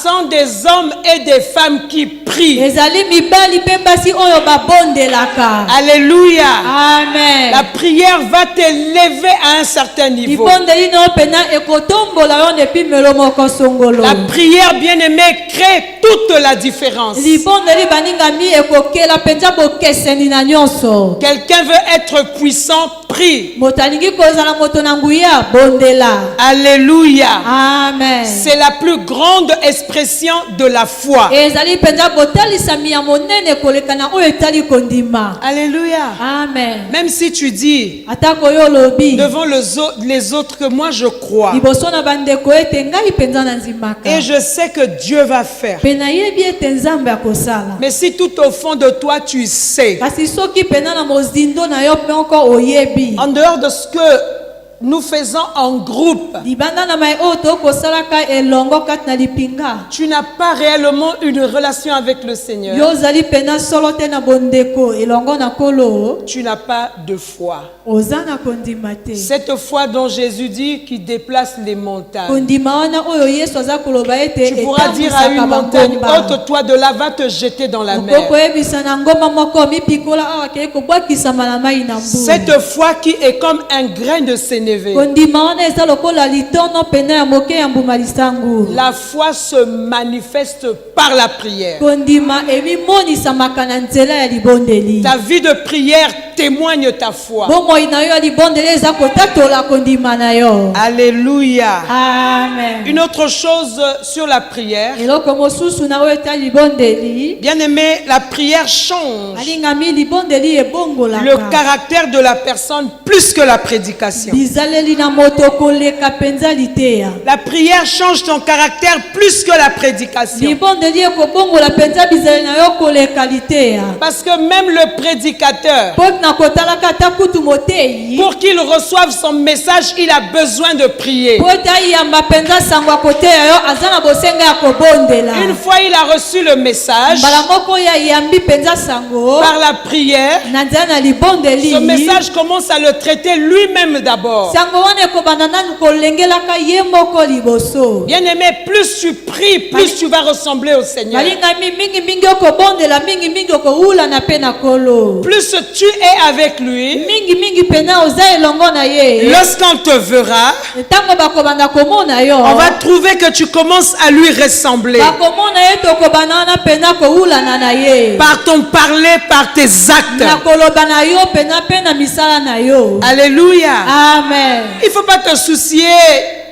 sont des hommes et des femmes qui prient. Ezali mibali pe basi oyo babondelaka. Alléluia. Amen. La prière va t'élever à un certain niveau. Libondeli no pena ekotombola yo nepi melo moko songolo. La prière, bien-aimée, crée toute la différence. Libondeli baningami ekokela penza bokeseni na nyonso. Quelqu'un veut être puissant, prie. Moto alingi kozala moto na nguya bondela. Alléluia. Amen. C'est la plus grande expression de la foi. Ezali penza botalisami ya monene koleka na oyo etali kondima. Alléluia. Amen. Même si tu dis Atako yo lobi. devant les autres que moi je crois Liboso na bandeko ete ngai penza na nzimaka. et je sais que Dieu va faire. Pena yebi ete Nzambe akosala. Mais si tout au fond de toi tu sais, Kasi soki pena na mozindo na yo pe encore oyebi. en dehors de ce que nous faisons en groupe, Libanda na mai oto kosalaka elongo kat na lipinga. tu n'as pas réellement une relation avec le Seigneur. Yo zali pena solo te na bondeko elongo na kolo. Tu n'as pas de foi. Oza na kondima te. Cette foi dont Jésus dit qu'il déplace les montagnes. Kondima wana oyo Yesu aza koloba ete Tu pourras dire à une montagne, ôte-toi de là, va te jeter dans la mer. Okoyebisa na ngoma moko mipikola awa kei kobwakisama na mai na mbu. Cette foi qui est comme un grain de sénévé. Kondima wana eza lokola litono pene ya moke ya mbuma lisangu. La foi se manifeste par la prière. Kondima emimonisamaka na nzela ya libondeli. Ta vie de prière témoigne ta foi. Bomoi na yo ya libondeli eza kotatola kondima na yo. Alléluia. Amen. Une autre chose sur la prière. Eloko mosusu na oyo etali libondeli. Bien aimé, la prière change Alingami libondeli ebongolaka. le caractère de la personne plus que la prédication. Bizaleli na moto koleka penza liteya. La prière change ton caractère plus que la prédication. Libondeli ekobongola penza bizaleli na yo koleka liteya. Parce que même le prédicateur, Pot na kotalaka ta kutu motei. pour qu'il reçoive son message, il a besoin de prier. Pot ayamba penza sangwa koteya yo azana bosenga ya kobondela. Une fois il a reçu le message Mbala moko ya yambi penza sango. par la prière, Na nzela na libondeli. ce message commence à le traiter lui-même d'abord. Sango wana ekobanda nanu kolengelaka ye moko liboso. Bien-aimé, plus tu pries, plus tu vas ressembler au Seigneur. Balingami mingi okobondela mingi okohula na pe na kolo. Plus tu es avec lui, Mingi pena oza elongo na ye. lorsqu'on te verra, Ntango bakobanda komona yo. on va trouver que tu commences à lui ressembler. Bakomona ye tokobanda wana pena kohulana na ye. Par ton parler, par tes actes. Na koloba na yo pena pe na misala na yo. Alléluia. Amen. Il ne faut pas te soucier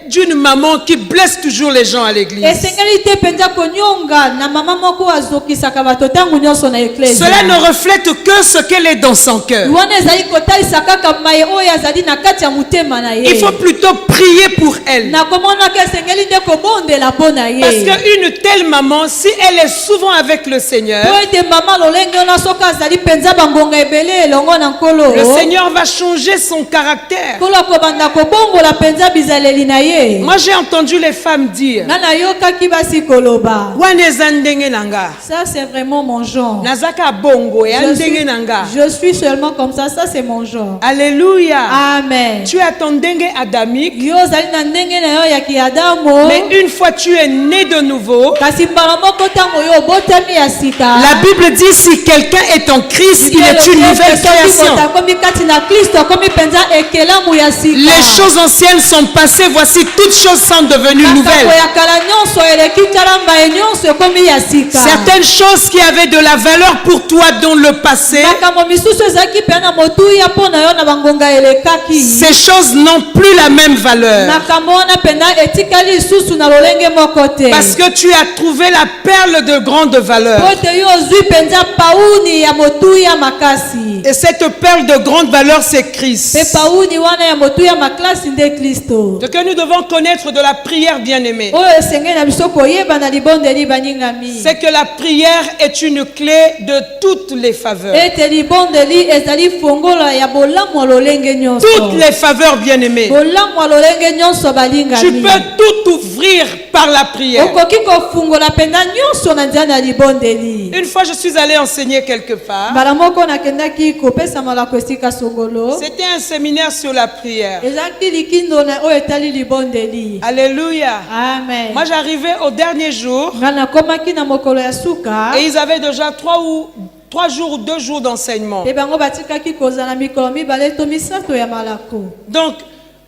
d'une maman qui blesse toujours les gens à l'église. Esengeli te penza konyonga na mama moko azokisaka bato tangu nyonso na eklezia. Cela ne reflète que ce qu'elle est dans son cœur. Wana ezali kotalisa kaka mai oyo azali na kati ya motema na ye. Il faut plutôt prier pour elle. Na komonaka esengeli nde kobondela mpo na ye. Parce qu'une telle maman, si elle est souvent avec le Seigneur, Po ete mama lolenge wana soki azali penza bangonga ebele elongo na nkolo. le Seigneur va changer son caractère. Nkolo akobanda kobongola penza bizaleli na ye. Moi, j'ai entendu les femmes dire, Nga nayokaki basi koloba. Waneza ndenge nanga. Ça c'est vraiment mon genre. Nazaka bongo ya ndenge nanga. Je suis seulement comme ça c'est mon genre. Alléluia. Amen. Tu as ton dengue adamique, Yo zali na ndenge na yo ya kiadamo. mais une fois tu es né de nouveau, Kasi mbala moko tango yo botami ya sika. la Bible dit si quelqu'un est en Christ, il est une nouvelle création. Komi kati na Kristo komi penza ekelamu ya sika. Les choses anciennes sont passées, voici voici toutes choses sont devenues makambo nouvelles. ya kala nyonso eleki tala mbaye nyonso ekomi ya sika. Certaines choses qui avaient de la valeur pour toi dans le passé, makambo misusu ezalaki mpe na motuya mpo na yo na bangonga elekaki. ces choses n'ont plus la même valeur. makambo wana mpenza etikali lisusu na lolenge moko te. Parce que tu as trouvé la perle de grande valeur. po te yo ozwi mpenza pauni ya motuya makasi. Et cette perle de grande valeur, c'est mpe Christ. pauni wana ya motuya makasi nde kristo. Ce que nous devons connaître de la prière, bien-aimée, oyo esengeli na biso koyeba na libondeli baningami. c'est que la prière est une clé de toutes les faveurs. ete libondeli ezali fongola ya bolamu ya lolenge nyonso. Toutes les faveurs, bien-aimées. bolamu ya lolenge nyonso Tu balingami. peux tout ouvrir par la prière. okoki kofungola mpenza nyonso na nzela na libondeli. Une fois, je suis allée enseigner quelque part. mbala moko nakendaki kopesa malako esika songolo. C'était un séminaire sur la prière. ezalaki likindo na oyo etali libondeli. Alléluia. amen. Moi, j'arrivais au dernier jour nga nakomaki na mokolo ya suka. et ils avaient déjà 3 jours ou 2 jours d'enseignement. mpe bango batikaki kozala mikolo mibale to misato ya malako. Donc,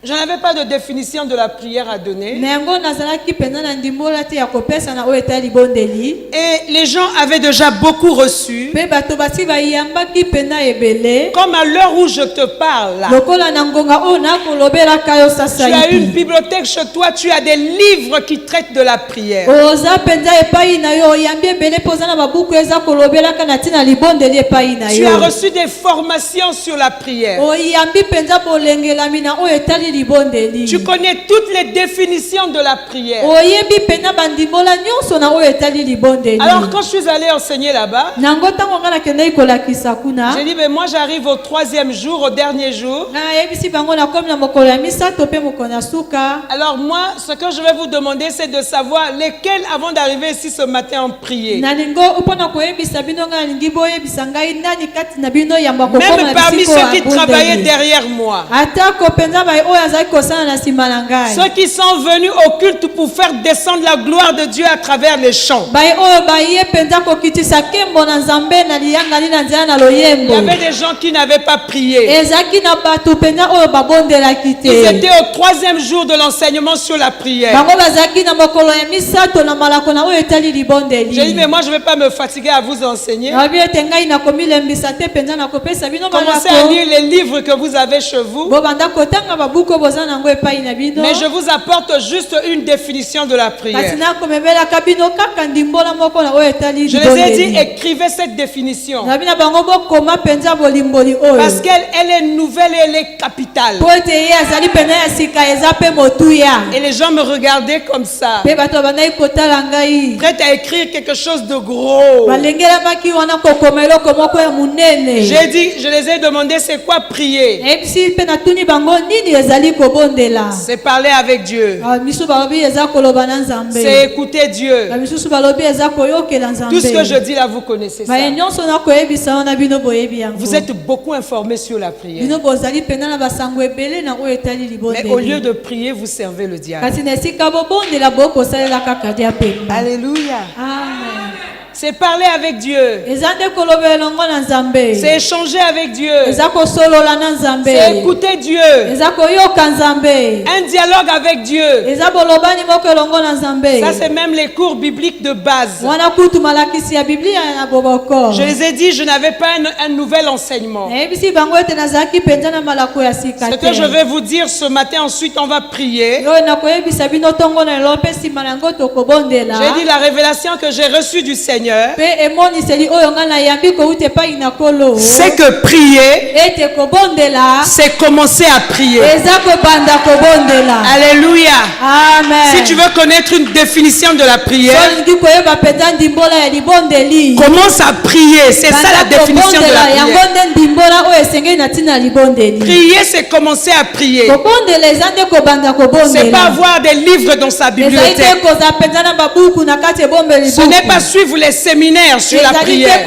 je n'avais pas de définition de la prière à donner. na yango nazalaki mpenza na ndimbola te ya kopesa na oyo etali libondeli. Et les gens avaient déjà beaucoup reçu. mpe bato basi bayambaki mpenza ebele. Comme à l'heure où je te parle, là, lokola na ngonga oyo nakolobelaka yo tu sasa as une hivi. bibliothèque chez toi, tu as des livres qui traitent de la prière. oza mpenza epai na yo oyambi ebele mpo oza na babuku eza kolobelaka na ntina libondeli epai na Tu as yo. reçu des formations sur la prière. oyambi mpenza bolengelami na oyo etali libondeli. Tu connais toutes les définitions de la prière. oyebi mpenza bandimbola nyonso na oyo etali libondeli. Alors quand je suis allée enseigner là-bas, nango ntango nga nakendaki kolakisa kuna. j'ai dit, mais moi j'arrive au 3e jour, au dernier jour. nga nayebisi bango nakomi na mokolo ya misato mpe mokolo ya suka. Alors moi, ce que je vais vous demander, c'est de savoir lesquels, avant d'arriver ici ce matin, ont prié. nalingo mpona koyebisa bino nga nalingi boyebisa ngai nani kati na bino yamba kokoma Même na parmi bisiko ceux qui ya travaillaient bondeli. derrière moi. atako mpenza bai oyo azalaki kosala na nsima na ngai. Ceux qui sont venus au culte pour faire descendre la gloire de Dieu à travers les chants. bai oyo baye mpenza kokitisa nkembo na nzambe na liyangani na nzela na Il y loyembo. avait des gens qui n'avaient pas prié. ezalaki na bato mpenza oyo babondelaki Ils te. étaient au 3e jour de l'enseignement sur la prière. bango bazalaki na mokolo ya misato na malako na oyo etali J'ai dit, libondeli. mais moi je ne vais pas me fatiguer à vous enseigner. nabi ete ngai nakomilembisa te mpenza nakopesa bino Commencez à malako. lire les livres que vous avez chez vous. bobanda kotanga babuku oyo boza nango epai na bino. Mais je vous apporte juste une définition de la prière. kasi nakomebelaka bino kaka ndimbola moko na oyo etali Je les ai dit, libondeli. écrivez cette définition. nabi na bango bokoma mpenza bolimboli oyo. Parce qu'elle est nouvelle et elle est capitale. po ete ye azali mpenza ya sika eza mpe motuya. Et les gens me regardaient comme ça, mpe bato bandaki kotala ngai. prêts à écrire quelque chose de gros. balengelamaki wana kokoma eloko moko ya monene. J'ai dit, je les ai demandé, c'est quoi prier? nayebisi mpe natuni bango nini ezali kobondela. C'est parler avec Dieu. misu balobi eza koloba na nzambe. C'est écouter Dieu. misusu balobi eza koyokela Tout ce que je nzambe. dis là, vous connaissez ça. baye nyonso nakoyebisa wana bino boyebi yango. Vous êtes beaucoup informés sur la prière. bino bozali mpenza na basango ebele na oyo etali Mais au lieu libondeli. de prier, vous servez le diable. kasi na esika bobondela bokosalela kaka dia pemba. Alléluia. amen. C'est parler avec Dieu. eza nde kolobela elongo na nzambe. C'est échanger avec Dieu. eza kosolola na nzambe. C'est écouter Dieu. eza koyoka nzambe. Un dialogue avec Dieu. eza bolobani moko elongo na nzambe. Ça, c'est même les cours bibliques de base. wana kutu malakisi ya biblia na boboko. Je les ai dit, je n'avais pas un nouvel enseignement. nayebisi bango ete nazalaki mpenza na malako ya sika Ce te. que je vais vous dire ce matin, ensuite on va prier. oyo nakoyebisa bino ntongo na lelo mpe nsima na yango tokobondela. J'ai dit la révélation que j'ai reçue du Seigneur, mpe emoniseli oyo ngai nayambi kouta epai na kolo. c'est que prier, ete kobondela c'est commencer à prier. eza kobanda kobondela. Alléluia. amen. Si tu veux connaître une définition de la prière, solingi koyeba mpenza ndimbola ya libondeli. commence à prier. C'est ça la Banda définition de kobondela la yango prière. nde ndimbola oyo esengeli na ntina ya libondeli. Prier, c'est commencer à prier. kobondela eza nde kobanda C'est pas kobondela. avoir des livres dans sa ezali te bibliothèque. kozala mpenza na babuku na kati ebombeli Ce n'est buku. pas suivre les séminaires sur la prière.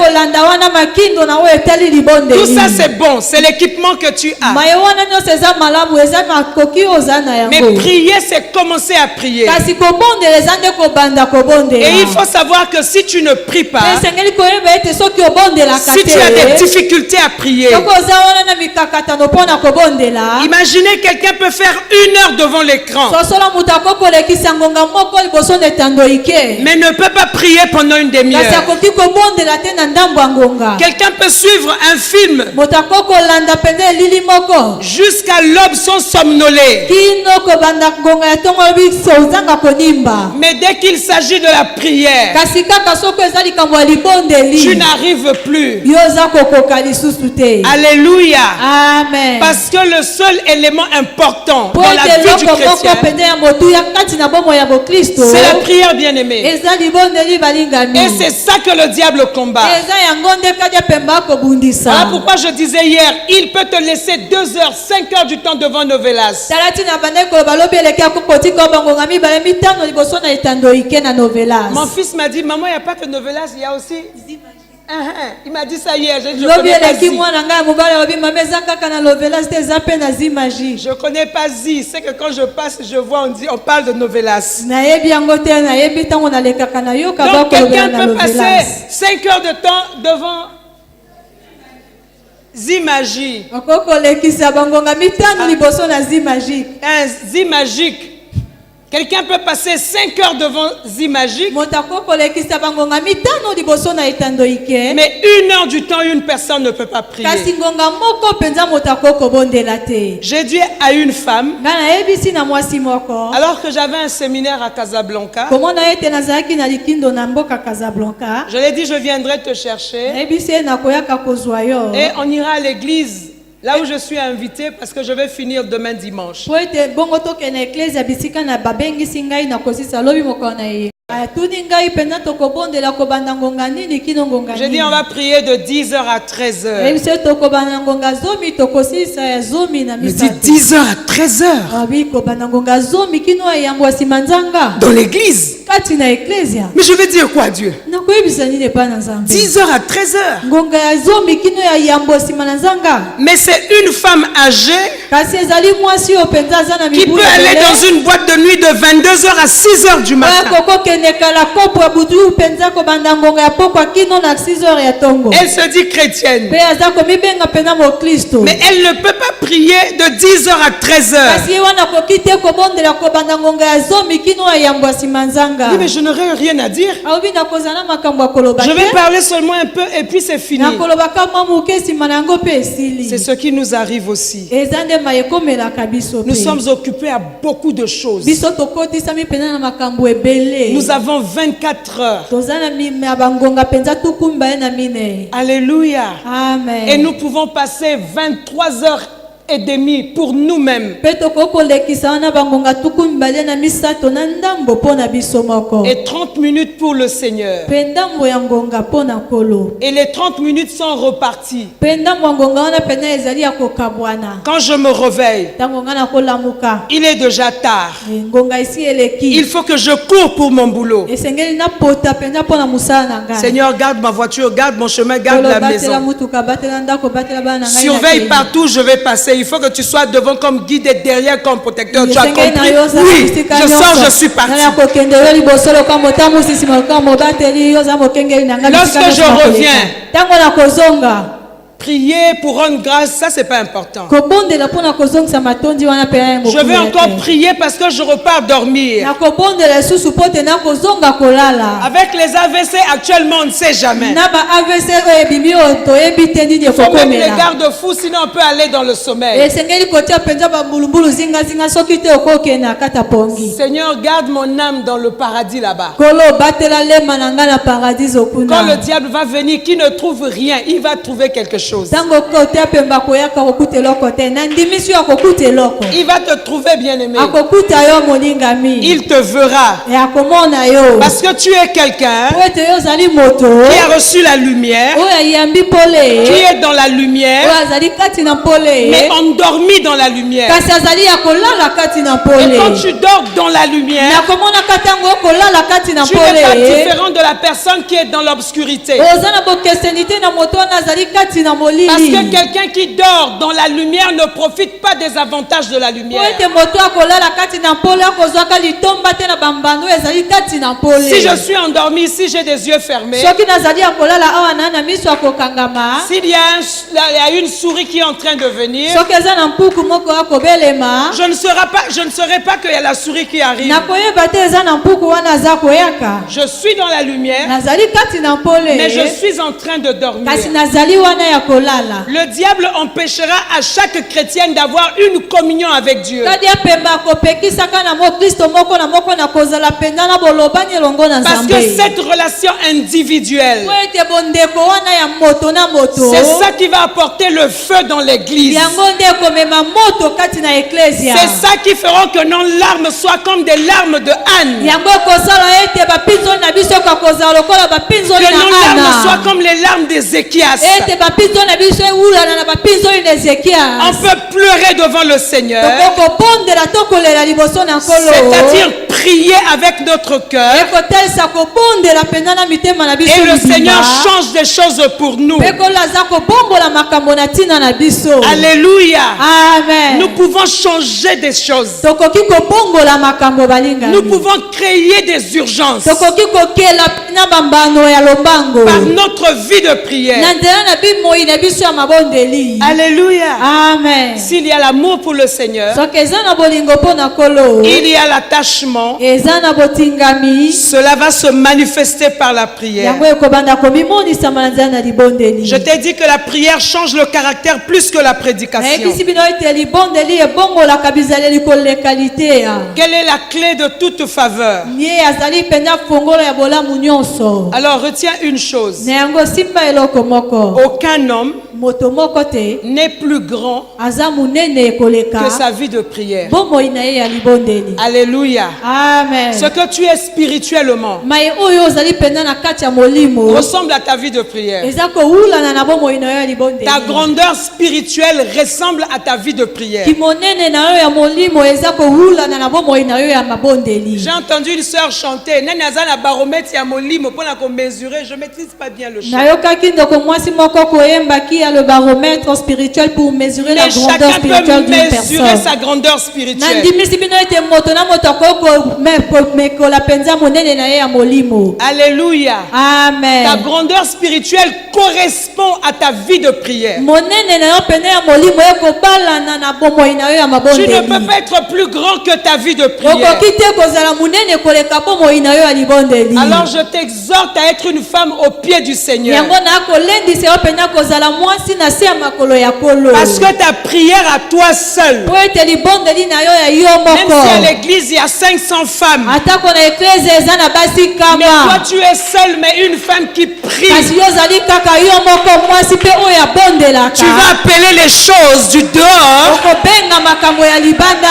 Tout ça c'est bon, c'est l'équipement que tu as. Mais prier, c'est commencer à prier. Et il faut savoir que si tu ne pries pas, si tu as des difficultés à prier, imaginez quelqu'un peut faire 1 heure devant l'écran, mais ne peut pas prier pendant une demi-heure. Quelqu'un peut suivre un film jusqu'à l'aube sans somnoler, mais dès qu'il s'agit de la prière, tu n'arrives plus. Alléluia. Amen. Parce que le seul élément important dans la vie du chrétien, c'est la prière, bien-aimée. Et c'est ça que le diable combat. Voilà pourquoi je disais hier, il peut te laisser 2 heures, 5 heures du temps devant Novelas. Mon fils m'a dit, maman, il n'y a pas que Novelas, il y a aussi... Il m'a dit ça hier, je ne connais pas Zi. C'est que quand je passe, je vois, on parle de Novelas. Donc quelqu'un peut passer 5 heures de temps devant Zimagie. Un Zimagique. Quelqu'un peut passer 5 heures devant Zimagique, mais 1 heure du temps, une personne ne peut pas prier. J'ai dit à une femme, alors que j'avais un séminaire à Casablanca, je lui ai dit, je viendrai te chercher et on ira à l'église. Là où je suis invité parce que je vais finir demain dimanche. J'ai dit on va prier de 10h à 13h. Mais dit 10h à 13h dans l'église. Mais je vais dire quoi à Dieu? 10h à 13h. Mais c'est une femme âgée qui peut aller dans une boîte de nuit de 22h à 6h du matin. Elle se dit chrétienne, mais elle ne peut pas prier de 10h à 13h. Oui, mais je n'aurai rien à dire. Je vais parler seulement un peu et puis c'est fini. C'est ce qui nous arrive aussi. Nous sommes occupés à beaucoup de choses. Nous avons 24 heures. Alléluia. Amen. Et nous pouvons passer 23 heures et demie pour nous-mêmes. Et 30 minutes pour le Seigneur. Et les 30 minutes sont reparties. Quand je me réveille, il est déjà tard. Il faut que je cours pour mon boulot. Seigneur, garde ma voiture, garde mon chemin, garde la maison. Surveille partout où je vais passer. Il faut que tu sois devant comme guide et derrière comme protecteur. Tu as compris? Oui, je sors, je suis parti. Lorsque je reviens, prier pour rendre grâce, ça c'est pas important. Je vais encore prier parce que je repars dormir. Avec les AVC actuellement, on ne sait jamais. Il faut mettre les garde-fous, sinon on peut aller dans le sommeil. Seigneur, garde mon âme dans le paradis là-bas. Quand le diable va venir, qui ne trouve rien, il va trouver quelque chose. Il va te trouver, bien-aimé. Il te verra. Parce que tu es quelqu'un qui a reçu la lumière, qui est dans la lumière, mais endormi dans la lumière. Et quand tu dors dans la lumière, kolala kati na Tu n'es pas pole. différent de la personne qui est dans l'obscurité. Oza na bokesenite na moto wana azali kati na molili. Parce que quelqu'un qui dort dans la lumière ne profite pas des avantages de la lumière. Po ete moto akolala kati na pole akozwaka litomba te na bambando ezali kati na pole. Si je suis endormi, si j'ai des yeux fermés, Soki nazali akolala awa na miso akokangama. s'il y a une souris qui est en train de venir, Soki eza na mpuku moko akobelema. je ne saurais pas qu'il y a la souris qui arrive. Nakoyeba te eza na mpuku wana aza koyaka. Je suis dans la lumière, Nazali kati na pole. mais je suis en train de dormir. Kasi nazali wana ya kolala. Le diable empêchera à chaque chrétienne d'avoir une communion avec Dieu. Kadi apemba kopekisaka na mo Kristo moko na kozala penda na bolobani elongo na Parce que Nzambe. cette relation individuelle, Po ete bondeko wana ya moto na moto. c'est ça qui va apporter le feu dans l'église. Yango nde komema moto kati na eklesia. C'est ça qui fera que nos larmes soient comme des larmes de Anne. Yango kosala ete bapinzo na biso kakozala lokola bapinzo Que nos larmes na soient Ana. comme les larmes d'Ézéchias. Ete bapinzo na biso eulana na bapinzo na On Ezekias. peut pleurer devant le Seigneur, Tokobondela tokolela liboso na Nkolo. c'est-à-dire prier avec notre cœur. Ekotelisa kobondela penda na mitema na biso. Et le libima. Seigneur change des choses pour nous. Mpe Nkolo aza kobombola makambo na ntina na biso. Alléluia. Amen. Nous pouvons changer des choses. Tokoki kobongola makambo balingani. Nous pouvons créer des urgences Tokoki kokela na bambano ya lombango. par notre vie de Na prière. nzela na bimoi na biso ya mabondeli. Alléluia. Amen. S'il y a l'amour pour le Seigneur, Soki eza na bolingo mpo na Nkolo. il y a l'attachement. Eza na botingami. Cela va se manifester par la prière. Yango ekobanda komimonisama na nzela na libondeli. Je t'ai dit que la prière change le caractère plus que la prédication. nayebisi bino ete libondeli ebongolaka bizaleli kolekalité ya. Quelle est la clé de toute faveur? Ye azali mpenza fongolo ya bolamu nyonso. Alors retiens une chose. Na yango simba eloko moko. Aucun homme Moto moko te n'est plus grand aza munene koleka que sa vie de prière. bomoi na ye ya libondeli. Alléluia. Amen. Ce que tu es spirituellement Mai oyo ozali mpenza na kati ya molimo ressemble à ta vie de prière. eza kowulana na bomoi na yo ya libondeli. Ta grandeur spirituelle ressemble à ta vie de prière. kimonene na yo ya molimo eza kowulana na bomoi na yo ya mabondeli. J'ai entendu une sœur chanter. Nani aza na baromètre ya molimo pour la mesurer. Je maîtrise pas bien le chant. nayokaki ndeko mwasi moko koyembaki ya le baromètre spirituel pour mesurer la Mais grandeur chacun spirituelle peut d'une mesurer personne. sa grandeur spirituelle. nandimisi bino ete moto na moto akomekola mpenza monene na ye ya molimo. Alléluia. Ta Amen. grandeur spirituelle correspond à ta vie de prière. monene na yo pene ya molimo ekobalana na bomoi na yo ya Tu ne mabondeli. peux pas être plus grand que ta vie de prière. okoki te kozala monene koleka bomoi na yo ya libondeli. Alors je t'exhorte à être une femme au pied du Seigneur. yango nakolendisa yo pena kozala mwasi na se ya makolo ya Nkolo. Parce que ta prière à toi seul, po ete libondeli na yo ya yo même si à moko l'église il y a 500 femmes, atako na eklezia eza na basi mais toi kama tu es seule, mais une femme qui prie. kasi yo ozali kaka yo moko mwasi mpe oyo abondelaka. Tu vas appeler les choses du dehors. okobenga makambo ya libanda.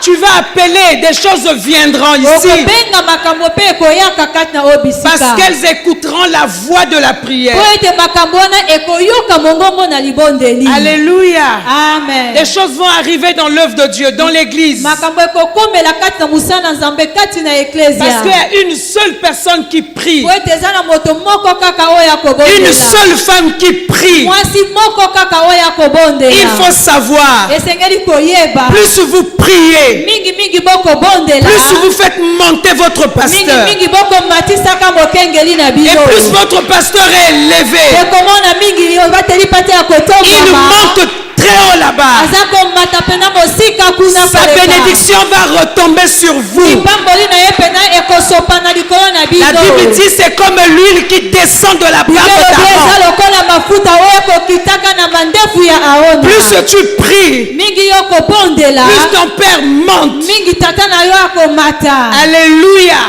Tu vas appeler, des choses viendront ici. okobenga makambo mpe ekoyaka kati na oyo Parce bisika. qu'elles écouteront la voix de la prière. po ete makambo wana ekoyoka mongongo na libondeli. Alléluia. Amen. Des choses vont arriver dans l'œuvre de Dieu, dans l'église. makambo ekokomela kati na mosala na Nzambe kati na Parce eklezia. qu'il y a une seule personne qui prie. po ete eza na moto moko kaka oyo Une akobondela. seule femme qui prie. mwasi moko kaka oyo akobondela. Il faut savoir, esengeli koyeba. plus vous priez, mingi bokobondela. plus vous faites monter votre pasteur. mingi bokomatisaka mokengeli na Et bino. plus votre pasteur est élevé. ekomona mingi bateli pate ya Il kotongama. monte très haut là-bas. aza komata pena mosika kuna Sa koleka. bénédiction va retomber sur vous. lipamboli na ye pena ekosopa na likolo na La bino. Bible dit c'est comme l'huile qui descend de la barbe eza d'Aaron. lokola mafuta oyo ekokitaka na mandefu ya Aona. Plus tu pries, mingi yo kobondela. plus ton Père monte. mingi tata na yo akomata. Alléluia.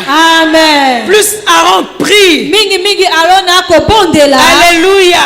Amen. Plus Aaron prie. mingi Arona akobondela. Alléluia.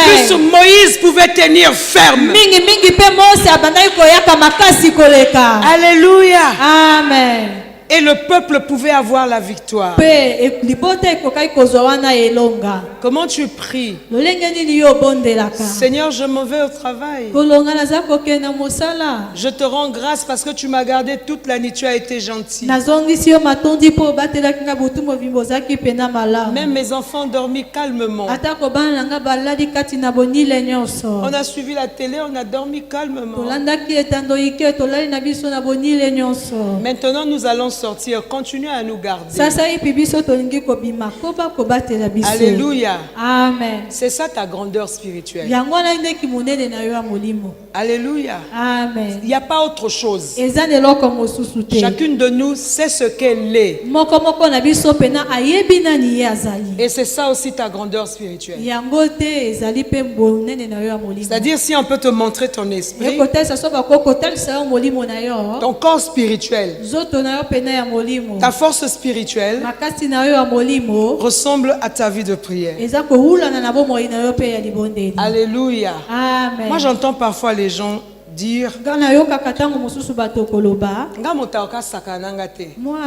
Plus Amen. Moïse pouvait tenir ferme. mingi mpe Mose abandaki koyaka makasi koleka. Alléluia. Amen. Et le peuple pouvait avoir la victoire. Pe libota ekokai kozwa wana elonga. Comment tu pries? Lolenge nini yo bondelaka? Seigneur, je m'en vais au travail. Kolonga naza kokenda mosala. Je te rends grâce parce que tu m'as gardé toute la nuit. Tu as été gentil. Nazongisi yo matondi po batelaki nga butu movimbo zaki pena malamu. Même mes enfants ont dormi calmement. Atako bana nga baladi kati na bonile nyonso. On a suivi la télé, on a dormi calmement. Tolandaki etando ike tolali na biso na bonile nyonso. Maintenant, nous allons sortir. Continue à nous garder. Sasa ipi biso tolingi kobima koba kobatela biso. Alléluia. Amen. C'est ça ta grandeur spirituelle. Yango na ndeki monene na yo ya molimo. Alléluia. Amen. Il n'y a pas autre chose. Eza neloko mosusu te. Chacune de nous sait ce qu'elle est. Moko moko na biso pena ayebi nani ye azali. Et c'est ça aussi ta grandeur spirituelle. Yango te ezali pe monene na yo ya molimo. C'est-à-dire si on peut te montrer ton esprit, Ekotesa so bakoko talisa yo molimo na yo. ton corps spirituel, Zoto na yo pena ya molimo. ta force spirituelle Makasi na yo ya molimo. ressemble à ta vie de prière. Eza kohulana na bomoi na yo pe ya libondeli. Alléluia. Amen. Moi j'entends parfois les gens dire Gana yo kakatango mosusu bato koloba. nga motaoka sakananga te. Moi,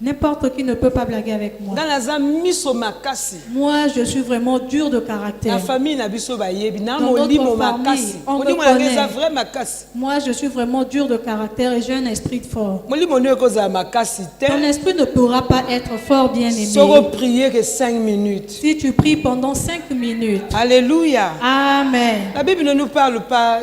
n'importe qui ne peut pas blaguer avec moi. Nga naza miso makasi. Moi, je suis vraiment dur de La caractère. famille na biso bayebi na Dans molimo notre famille, makasi. on me Molimo na connaît. eza vrai makasi. Moi, je suis vraiment dur de caractère et j'ai un esprit fort. Molimo ne koza makasi te. Ton esprit ne pourra pas être fort, bien Soko aimé. prier que 5 minutes. Si tu pries pendant 5 minutes. Alléluia. Amen. La Bible ne nous parle pas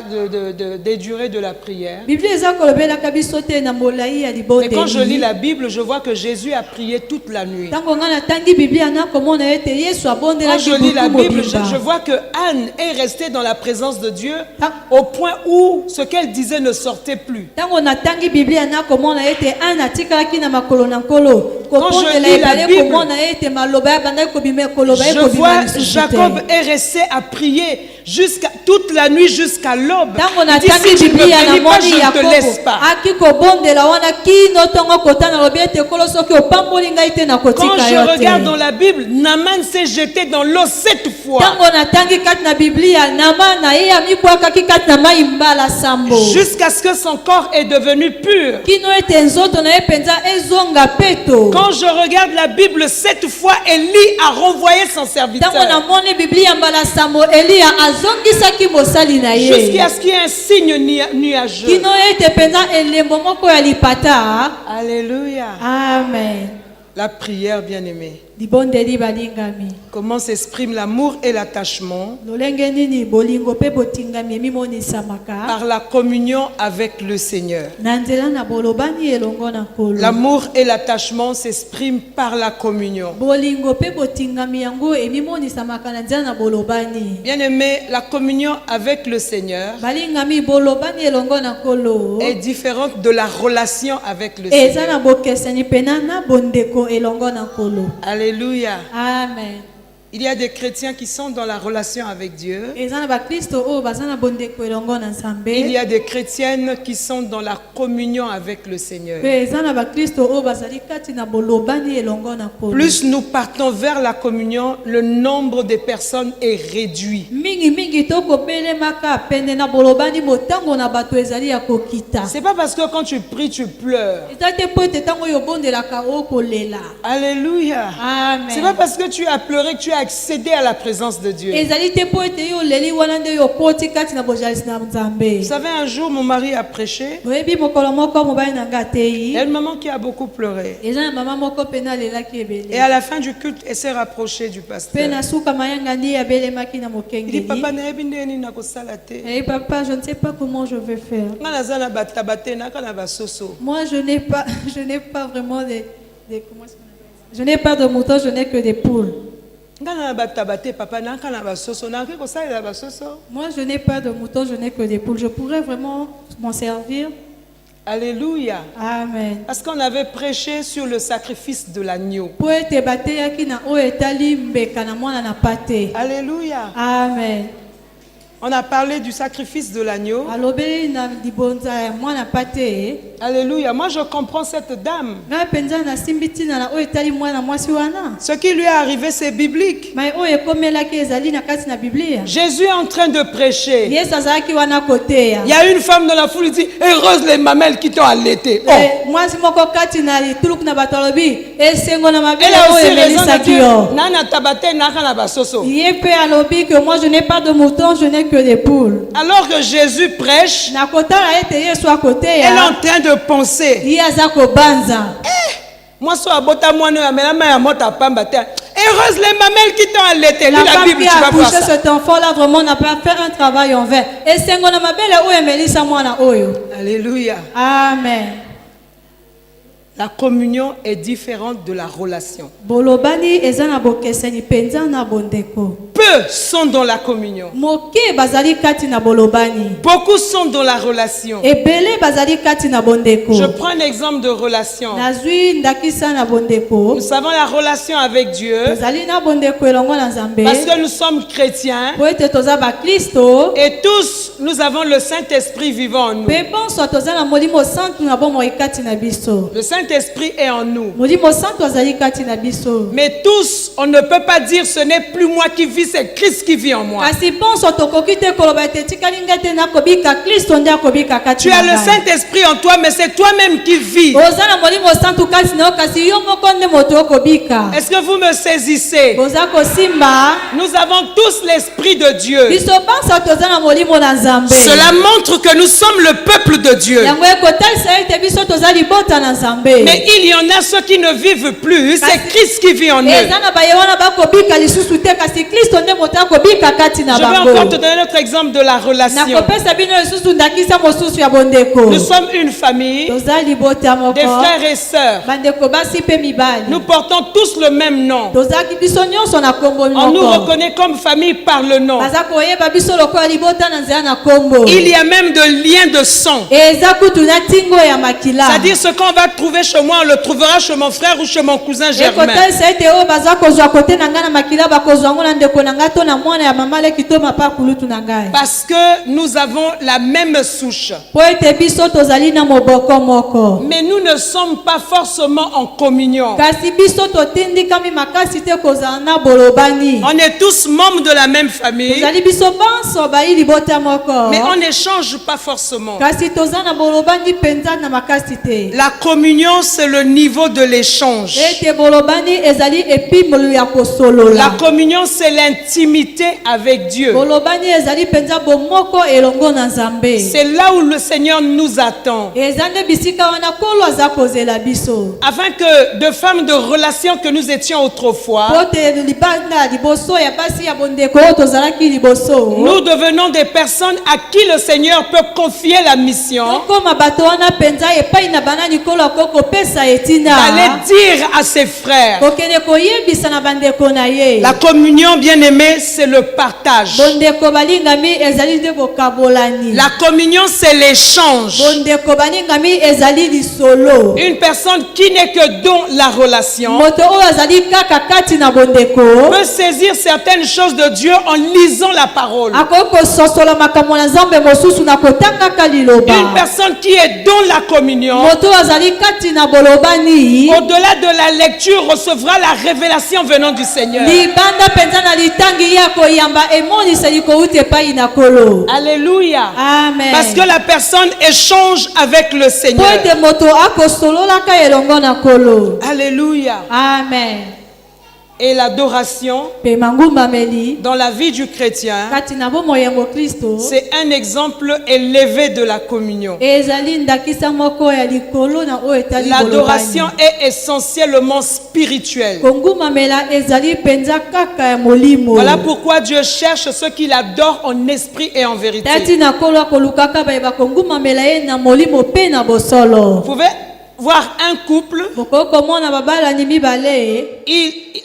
des durées de la prière. Bible eza kolobela kabisote na molai ya libondeli. Mais quand je lis la Bible, je vois que Jésus a prié toute la nuit. Tango nga na tangi Biblia na komona ete Yesu abondela Quand je ki lis la butu Bible, mobimba. je vois que Anne est restée dans la présence de Dieu Ah. au point où ce qu'elle disait ne sortait plus. Tango na tangi Biblia na komona ete ana tikalaki na makolo na nkolo. Quand je Kopondela lis la ebale Bible, komona ete maloba ya banda kobima koloba Je ekobima vois lisusu Jacob te. est resté à prier jusqu'à toute la nuit jusqu'à l'aube. Tango na Il dit, tangi si tu ne me Biblia na bénis pas, moni je ne te laisse Yakobo pas. aki kobondela wana kino tongo kotana lobi ete kolo soki opamboli ngai te na Quand kotika je yo regarde dans te. la Bible, Naaman s'est jeté dans l'eau 7 fois. Tango na tangi kati na Biblia nama na ye ya mibwakaki kati na mai mbala sambo. Jusqu'à ce que son corps est devenu pur. Kino ete nzoto na ye penza ezonga peto. Quand je regarde la Bible 7 fois, Élie a renvoyé son Tango na serviteur. moni Biblia mbala sambo Elia azongisaki mosali na ye. Jusqu'à ce qu'il y ait un signe nuageux. Kino ete penza elembo moko ya lipata. Alléluia. Amen. La prière, bien-aimée. Libondeli balingami. Comment s'exprime l'amour et l'attachement? Lolenge nini bolingo pe botingami emimonisamaka. Par la communion avec le Seigneur. Na nzela na bolobani elongo na nkolo. L'amour et l'attachement s'expriment par la communion. Bolingo pe botingami yango emimonisamaka na nzela na bolobani. Bien-aimé, la communion avec le Seigneur Balingami bolobani elongo na nkolo. est différente de la relation avec le Eza na Seigneur. bokesani pena na bondeko elongo na nkolo. Alléluia. Amen. Il y a des chrétiens qui sont dans la relation avec Dieu. Eza na bakristo oyo baza na bondeko elongo na Nzambe. Il y a des chrétiennes qui sont dans la communion avec le Seigneur. Pe eza na bakristo oyo bazali kati na bolobani elongo na nkolo. Plus nous partons vers la communion, le nombre de personnes est réduit. Mingi mingi tokobelemaka pene na bolobani motango na bato ezali ya kokita. C'est pas parce que quand tu pries, tu pleures. Eza te po ete ntango oyo obondelaka okolela. Alléluia. C'est pas Amen. parce que tu as pleuré que tu as accédé à la présence de Dieu. Ezali te po ete yo oleli wana nde yo okoti kati na bojalisi na Nzambe. Vous savez, un jour, mon mari a prêché. Oyebi mokolo moko mobali na nga Il y a atei. une maman qui a beaucoup pleuré. Eza na mama moko pena alelaki Et ebele. à la fin du culte, elle s'est rapprochée du Pe pasteur. na suka mayanga ndi abelemaki na Il dit, mokengeli. papa, nayebi ndeni nakosala te. Eh papa, je ne sais pas comment je vais faire. Nga naza na bataba te, naka na basoso. Moi, je n'ai pas vraiment comment est-ce qu'on appelle ça? Je n'ai pas de moutons, je n'ai que des poules. Nga na bataba te, papa, naka na basoso. Naka kosalela basoso. Moi, je n'ai pas de moutons, je n'ai que des poules. Je pourrais vraiment m'en servir. Alléluia. Amen. Parce qu'on avait prêché sur le sacrifice de l'agneau. Po ete bateyaki na oyo etali mbeka na mwana na pate. Alléluia. Amen. On a parlé du sacrifice de l'agneau. Alobeli na libonza ya mwana pate. Alléluia. Moi, je comprends cette dame. ngai mpenza nasimbi ntina na oyo etali mwana mwasi wana Ce qui lui est arrivé, c'est biblique. mai oyo ekomelaki ezali na kati na biblia Jésus est en train de prêcher. yesu azalaki wana koteya Il y a une femme dans la foule qui dit, heureuse les mamelles qui t'ont allaité. Oh. mwasi moko kati na lituluku na bato alobi esengo na Elle mabele a oyo aussi raison de emelisaki dire, yo Nana tabate naka na basoso. ye mpe alobi que moi je n'ai pas de mouton je n'ai que des poules Alors que Jésus prêche, na kotala ete yesu elle est akoteya en train de penser. ye aza kobanza Moi, so abota mwana ya melama ya mota pamba te. Heureuse les mamelles qui t'ont allaité. la Lis la femme Bible, qui tu a vas voir accouché ça. cet enfant là vraiment n'a pas fait un travail en vain esengo na mabele oyo emelisa mwana oyo Alléluia. amen. La communion est différente de la relation. bolobani eza na bokeseni mpenza na bondeko Peu sont dans la communion. moke bazali kati na bolobani Beaucoup sont dans la relation. ebele bazali kati na bondeko Je prends un exemple de relation. nazwi ndakisa na bondeko Nous savons la relation avec Dieu tozali na bondeko elongo na nzambe parce que nous sommes chrétiens po ete toza bakristo et tous nous avons le Saint-Esprit vivant en nous. mpe bonso toza na molimo santu na bomoi kati na biso Le Saint-Esprit est en nous. molimo santu azali kati na biso Mais tous, on ne peut pas dire ce n'est plus moi qui vis, c'est Christ qui vit en moi. kasi bonso tokoki te koloba ete etikali ngai te nakobika kristo nde akobika kati Tu na as le ngai Saint-Esprit en toi, mais c'est toi-même qui vis. oza na molimo santu kati na yo kasi yo moko nde moto okobika Est-ce que vous me saisissez? boza kosimba Nous avons tous l'Esprit de Dieu. biso banso toza na molimo na nzambe Cela montre que nous sommes le peuple de Dieu. yango ekotalisa ete biso toza libota na nzambe Mais il y en a ceux qui ne vivent plus, c'est Christ qui vit en eux. eza na baye wana bakobika lisusu te kasi kristo nde moto akobika kati na Je vais encore te bango donner notre exemple de la relation. nakopesa bino lisusu ndakisa mosusu ya bondeko Nous sommes une famille, toza libota moko des frères et sœurs. bandeko basi mpe mibali Nous portons tous le même nom. tozalaki biso nyonso na nkombo On nous moko reconnaît comme famille par le nom. baza koyeba biso lokola libota na nzela na nkombo Il y a même de liens de sang. eza kutu na ntingo ya makila C'est-à-dire ce qu'on va trouver chez moi, on le trouvera chez mon frère ou chez mon cousin Germain. ekotalisa ete oyo baza kozwa kote na ngai na makila bakozwa yango na ndeko na ngai to na mwana ya mama leki to mapa kulutu na ngai Parce que nous avons la même souche. po ete biso tozali na moboko moko Mais nous ne sommes pas forcément en communion. kasi biso totindikami makasi te kozala na bolobani On est tous membres de la même famille, tozali biso banso bayi libota moko mais on n'échange pas forcément. kasi toza na bolobani mpenza na makasi te La communion, c'est le niveau de l'échange. ete bolobani ezali epimolo ya La kosolola communion, c'est l'intimité avec Dieu. bolobani ezali mpenza bomoko elongo na nzambe C'est là où le Seigneur nous attend. eza nde bisika wana nkolo aza kozela biso Afin que de femmes de relation que nous étions autrefois, po te libanda liboso ya basi ya bondeko oyo tozalaki liboso nous devenons des personnes à qui le Seigneur peut confier la mission tokoma bato wana mpenza epai na banani nkolo ako kopesa etina d'aller dire à ses frères. kokende koyebisa na bandeko na ye La communion, bien aimée, c'est le partage. bondeko balingami ezali nde bokabolani La communion, c'est l'échange. bondeko balingami ezali lisolo Une personne qui n'est que dans la relation moto oyo azali kaka kati na bondeko peut saisir certaines choses de Dieu en lisant la parole. akoki kososola makambo na nzambe mosusu na kotangaka liloba Une personne qui est dans la communion, moto oyo azali kati na bolobani au-delà de la lecture, recevra la révélation venant du Seigneur. libanda mpenza na litangi ya koyamba emoniseli kouta epai na nkolo Alléluia. amen Parce que la personne échange avec le po Seigneur. ete moto akosololaka elongo na nkolo Alléluia. amen Et l'adoration mpe mangumbameli dans la vie du chrétien, kati na bomoi yango kristo c'est un exemple élevé de la communion. ezali ndakisa moko ya likolo na oyo etali L'adoration bolobani est essentiellement spirituelle. kongumamela ezali mpenza kaka ya molimo Voilà pourquoi Dieu cherche ceux qui l'adorent en esprit et en vérité. tati na nkolo akolukaka baye bakongumamela ye na molimo mpe na bosolo Vous pouvez voir un couple, bokoki komona babalani mibale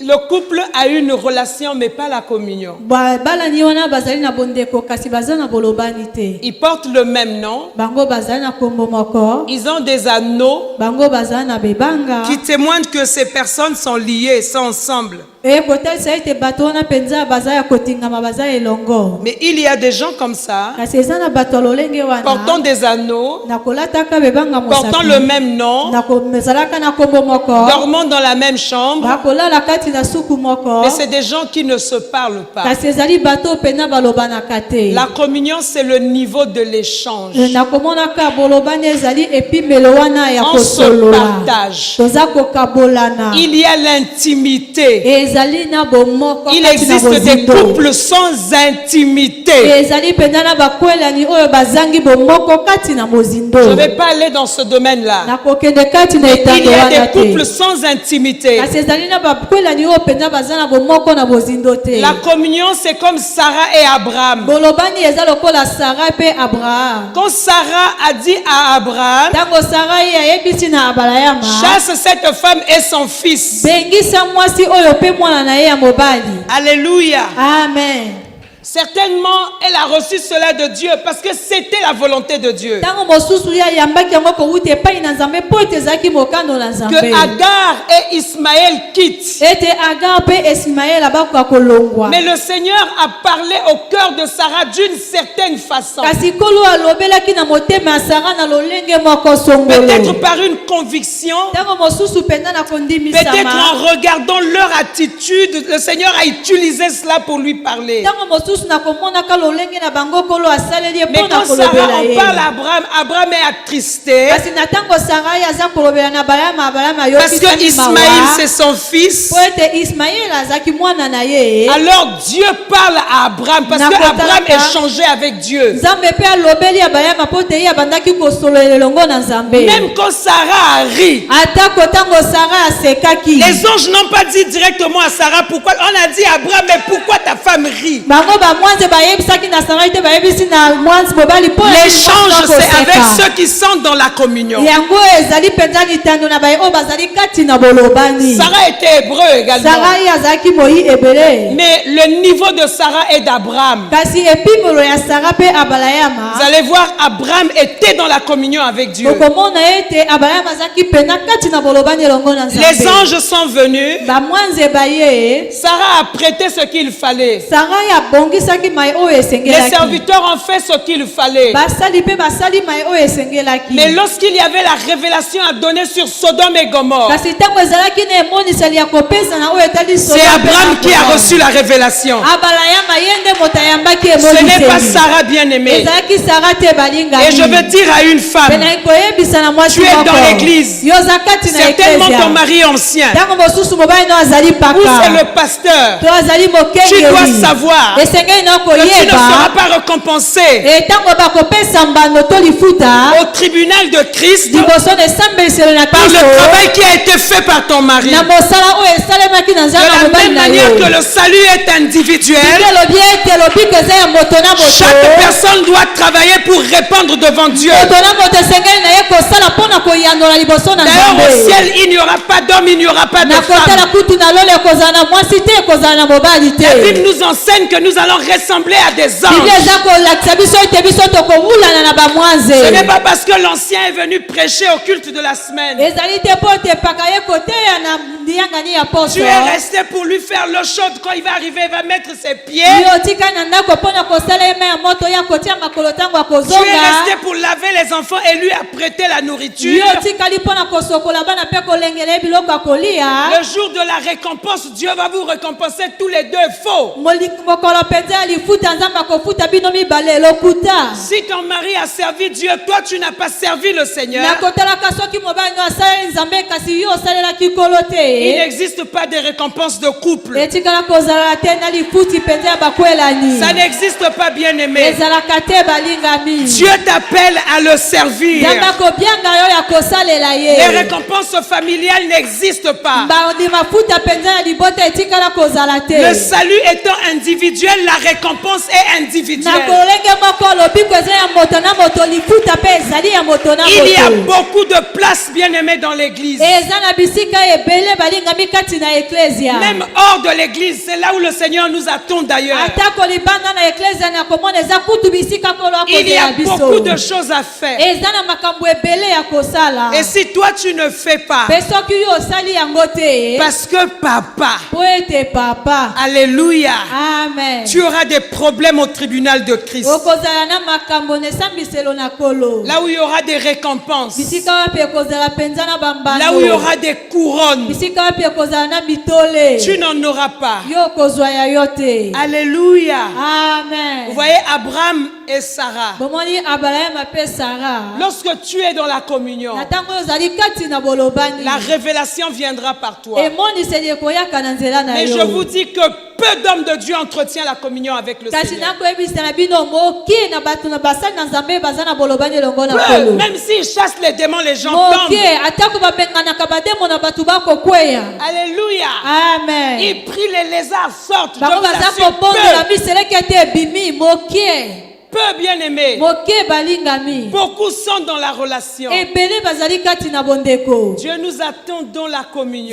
le couple a une relation mais pas la communion. babalani wana bazali na bondeko kasi baza na bolobani te Ils portent le même nom, bango bazali na nkombo moko ils ont des anneaux bango bazali na bebanga qui témoignent que ces personnes sont liées, sont ensemble. ekotalisa ete bato wana mpenza baza ya kotingama baza elongo. Mais il y a des gens comme ça, kasi eza na bato ya lolenge portant wana des anneaux, nakolataka bebanga portant le même nom, ezalaka na kombo moko dormant dans la même chambre. bakolala kati na suku moko Mais c'est des gens qui ne se parlent pas. kasi ezali bato pena balobanaka te. La communion, c'est le niveau de l'échange. nakomonaka bolobani ezali epimelo wana ya On se kosolola partage. toza kokabolana. Il y a l'intimité. ezali na bomoko Il kati na existe des bozindo. couples sans intimité. ezali pena na bakwelani oyo bazangi bomoko kati na mozindo. Je ne vais pas aller dans ce domaine-là. nakokende kati na Il etando y a wana des te. couples sans intimité. kasi ezali na bakwelani oyo pena baza na bomoko na bozindo te. La communion, c'est comme Sarah et Abraham. bolobani eza lokola sara mpe abraham. Quand Sarah a dit à Abraham, ntango sara ye ayebisi na abrahama chasse cette femme et son fils. bengisa mwasi oyo mpe mwana na ye ya mobali. Alléluia. amen. Certainement, elle a reçu cela de Dieu parce que c'était la volonté de Dieu. ntango mosusu ye ayambaki yango kowuta epai na nzambe mpo ete ezalaki mokano na Que nzambe Agar et Ismaël quittent. ete agar mpe ismaela bakoka kolongwa. Mais le Seigneur a parlé au cœur de Sarah d'une certaine façon. kasi nkolo alobelaki na motema ya sara na lolenge moko songolo. Peut-être par une conviction, ntango mosusu mpenza na peut-être kondimisama. en regardant leur attitude, le Seigneur a utilisé cela pour lui parler. ntango mosusu na komonaka lolenge na bango kolo asaleli ye Mais mpo na quand Sarah kolobela en ye. parle à Abraham, Abraham est attristé kasi na ntango sara ye aza kolobela na abrahama abrahama parce que ayokisani Ismaïl mawa c'est son fils. mpo ete ismaela azalaki mwana na ye. Alors Dieu parle à Abraham parce que Nakotalaka. Abraham échangeait avec Dieu. nzambe mpe alobeli abrahama mpo te ye abandaki kosolola elongo na nzambe. Même quand Sarah a ri, atako ntango sara asekaki les anges n'ont pas dit directement à Sarah pourquoi. On a dit à Abraham, mais pourquoi ta femme rit? bango bamwanze bayebisaki na sara te bayebisi na mwanzi mobali mpo L'échange, c'est avec ceux qui sont dans la communion. yango ezali mpenza litando na baye oyo bazali kati na bolobani. Sarah était hébreu également. sara ye azalaki moi ebele. Mais le niveau de Sarah et d'Abraham, kasi epimelo ya sara mpe abrahama vous allez voir, Abraham était dans la communion avec Dieu. okomona ete abrahama azalaki pena kati na bolobani elongo na Les nzambe. anges sont venus. bamwanze baye Sarah a prêté ce qu'il fallait. sara ye abongisaki mai oyo Les esengelaki. serviteurs ont fait ce qu'il fallait. basali mpe basali mai oyo esengelaki. Mais lorsqu'il y avait la révélation à donner sur Sodome et Gomorre, kasi ntango ezalaki na emoniseli ya kopesana oyo etali c'est Abraham qui a reçu la révélation. abalayama ye nde moto ayambaki Ce n'est pas emoniseli. Sarah bien-aimée. ezalaki sara te balingami. Et je veux dire à une femme, pena koyebisa na mwasi tu es moko. dans l'église. yo oza kati na certainement ton eklesia. mari est ancien, ntango mosusu mobali no azali ou c'est le paka pasteur, to azali tu dois mokengeli savoir esengeli na que tu ne seras koyeba pas récompensé ntango bakopesa mbando to lifuta au tribunal de Christ liboso na esambeliselo na par le kristo travail qui a été fait par ton mari. na mosala oyo esalemaki na De nzambe na la mobali même na manière yo. que le salut est individuel, elobi ete lobiko eza ya moto na moto. chaque personne doit travailler pour répandre devant Dieu. moto na moto esengeli na ye kosala mpo na koyandola liboso na D'ailleurs, au nzambe. ciel, il n'y aura pas d'homme, il n'y aura pas de na kotala femme. kutu na lolo ekozala na mwasi te ekozala na mobali La Bible te. nous enseigne que nous allons ressembler à des biblia anges. eza kolakisa biso ete biso tokovulana na Ce bamwanze. n'est pas parce que l'ancien est venu prêcher au culte de la semaine. ezali te mpo te paka ye koteya na ndiyangani ya poso. Tu es resté pour lui faire l'eau chaude. Quand il va arriver, il va mettre ses pieds. yo tika na ndako mpo na kosala ye mai ya moto ya kotia makolo ntango Tu es akozonga. resté pour laver les enfants et lui apprêter la nourriture. yo tikali mpo na kosokola bana mpe kolengela ye biloko ya kolia. Le jour de la récompense, Dieu va vous récompenser tous les deux. Faux. mokolo mpenza ya lifuta nzambe akofuta bino mibale lokuta. Si ton mari a servi Dieu, toi tu n'as pas servi le Seigneur. nakotalaka soki mobali no asaleli nzambe kasi yo osalelaki kolo Il te. n'existe pas de récompense de couple. etikala kozala te na lifuti mpenza ya bakwelani. Ça n'existe pas, bien-aimé. ezalaka te balingami. Dieu t'appelle à le servir. nzambe akobianga yo ya kosalela Les ye. récompenses familiales n'existent pas. mafuta mpenza ya libota etikala kozala te. Le salut étant individuel, la récompense est individuelle. Il y a beaucoup de places bien aimées dans l'église. Même hors de l'église, c'est là où le Seigneur nous attend d'ailleurs. Il y a beaucoup de choses à faire. Et si toi tu ne fais pas, parce que papa, alléluia, Amen. tu auras des problèmes au tribunal de Christ. Là où il y aura des récompenses, là où il y aura des couronnes, tu n'en auras pas. Alléluia. Amen. Vous voyez Abraham et Sarah. Lorsque tu es dans la communion, la révélation viendra par toi. Mais je vous dis que peu d'hommes de Dieu entretiennent la communion avec le Seigneur. Peu, même s'ils chassent les démons, les gens tombent. Alléluia. Amen. Ils prient, les lézards sortent. Je vous assure, peu bien aimés. Beaucoup sont dans la relation. Dieu nous attend dans la communion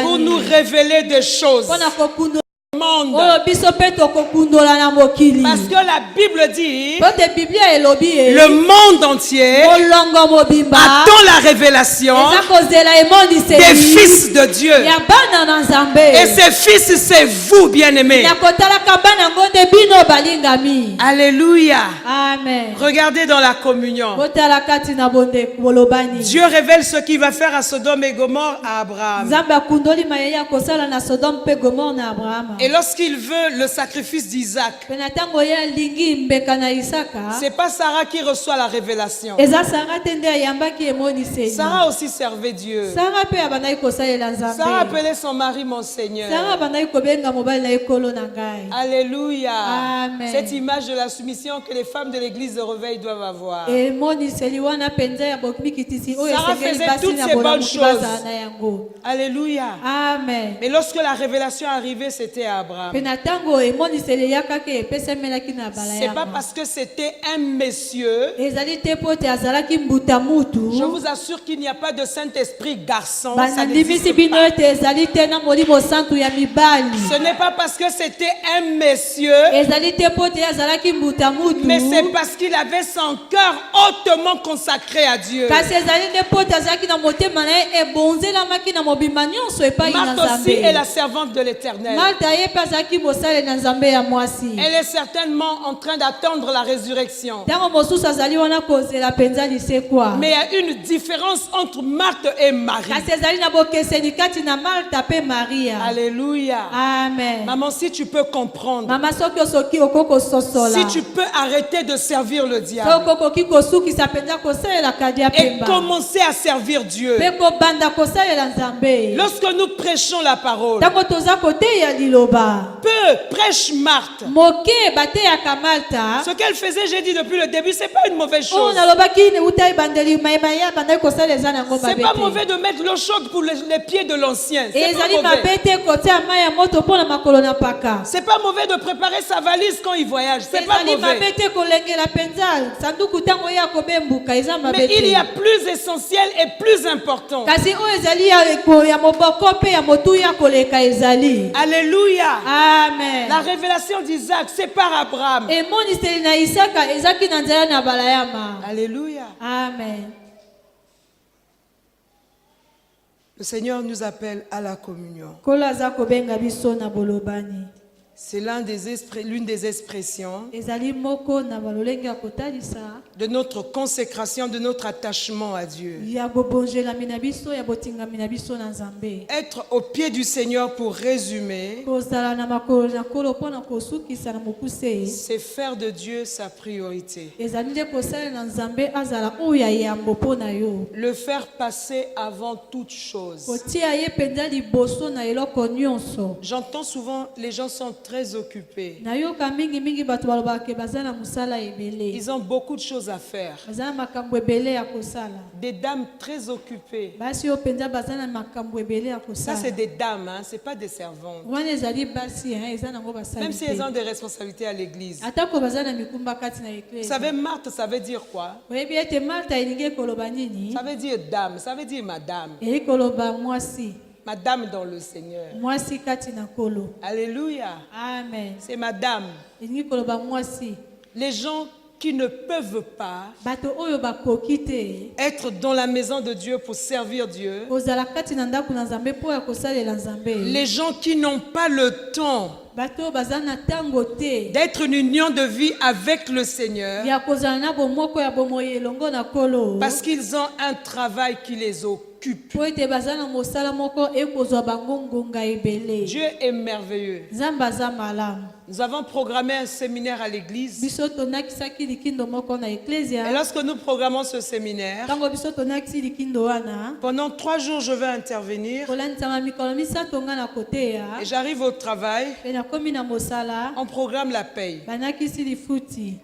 pour nous révéler des choses. Monde. Parce que la Bible dit le monde entier attend la révélation des fils de Dieu. Et ces fils, c'est vous, bien-aimés. Alléluia. Amen. Regardez dans la communion. Dieu révèle ce qu'il va faire à Sodome et Gomorrhe à Abraham. Et lorsqu'il veut le sacrifice d'Isaac, c'est pas Sarah qui reçoit la révélation. Sarah aussi servait Dieu. Sarah appelait son mari mon Seigneur. Alléluia. Amen. Cette image de la soumission que les femmes de l'église de réveil doivent avoir. Sarah faisait toutes ces bonnes choses. Alléluia. Amen. Mais lorsque la révélation arrivait, c'était à Abraham. C'est pas parce que c'était un monsieur. Je vous assure qu'il n'y a pas de Saint-Esprit garçon. Ça n'existe pas. Ce n'est pas parce que c'était un monsieur, mais c'est parce qu'il avait son cœur hautement consacré à Dieu. Marthe aussi est la servante de l'Éternel. Elle est certainement en train d'attendre la résurrection. Mais il y a une différence entre Marthe et Marie. Alléluia. Amen. Maman, si tu peux comprendre, si tu peux arrêter de servir le diable et commencer à servir Dieu. Lorsque nous prêchons la parole, peu prêche Marthe. Ce qu'elle faisait, j'ai dit depuis le début, c'est pas une mauvaise chose. C'est pas mauvais de mettre l'eau chaude pour les pieds de l'ancien. C'est pas mauvais. C'est pas mauvais de préparer sa valise quand il voyage. C'est pas mauvais. Mais il y a plus essentiel et plus important. Alléluia. Amen. La révélation d'Isaac, c'est par Abraham. Alléluia. Amen. Le Seigneur nous appelle à la communion. C'est l'une des expressions de notre consécration, de notre attachement à Dieu. Être au pied du Seigneur, pour résumer, c'est faire de Dieu sa priorité. Le faire passer avant toute chose. J'entends souvent les gens sont très occupés. Ils ont beaucoup de choses choses à faire. baza na makambo ebele ya kosala. Des dames très occupées. Basi oyo mpenza baza na makambo ebele ya Ça, kosala. c'est des dames, hein, ce n'est pas des servantes. wana ezali basi eza nango basali Même si te. elles ont des responsabilités à l'église. atako baza na mikumba kati na Vous eklesi. savez, Marthe, ça veut dire quoi? oyebi ete marta elingi ekoloba nini? Ça veut dire dame, ça veut dire madame. eyi koloba mwasi. Madame dans le Seigneur. mwasi kati na kolo. Alléluia. Amen. C'est madame. elingi koloba mwasi. Les gens qui ne peuvent pas bato oyo bakoki te être dans la maison de Dieu pour servir Dieu. kozala kati na ndako na nzambe mpo ya kosalela nzambe. Les gens qui n'ont pas le temps bato oyo baza na ntango te d'être une union de vie avec le Seigneur ya kozala na bomoko ya bomoi elongo na kolo. parce qu'ils ont un travail qui les occupe. po ete baza na mosala moko ekozwa bango ngonga ebele. Dieu est merveilleux. nzambe aza malamu. Nous avons programmé un séminaire à l'église. biso tonakisaki likindo moko na Et eklesia. lorsque nous programmons ce séminaire, ntango biso tonakisi likindo wana pendant 3 jours, je vais intervenir. kolandisama mikolo misato nga na koteya Et j'arrive au travail, mpe nakomi na mosala on programme la paye. banakisi lifuti.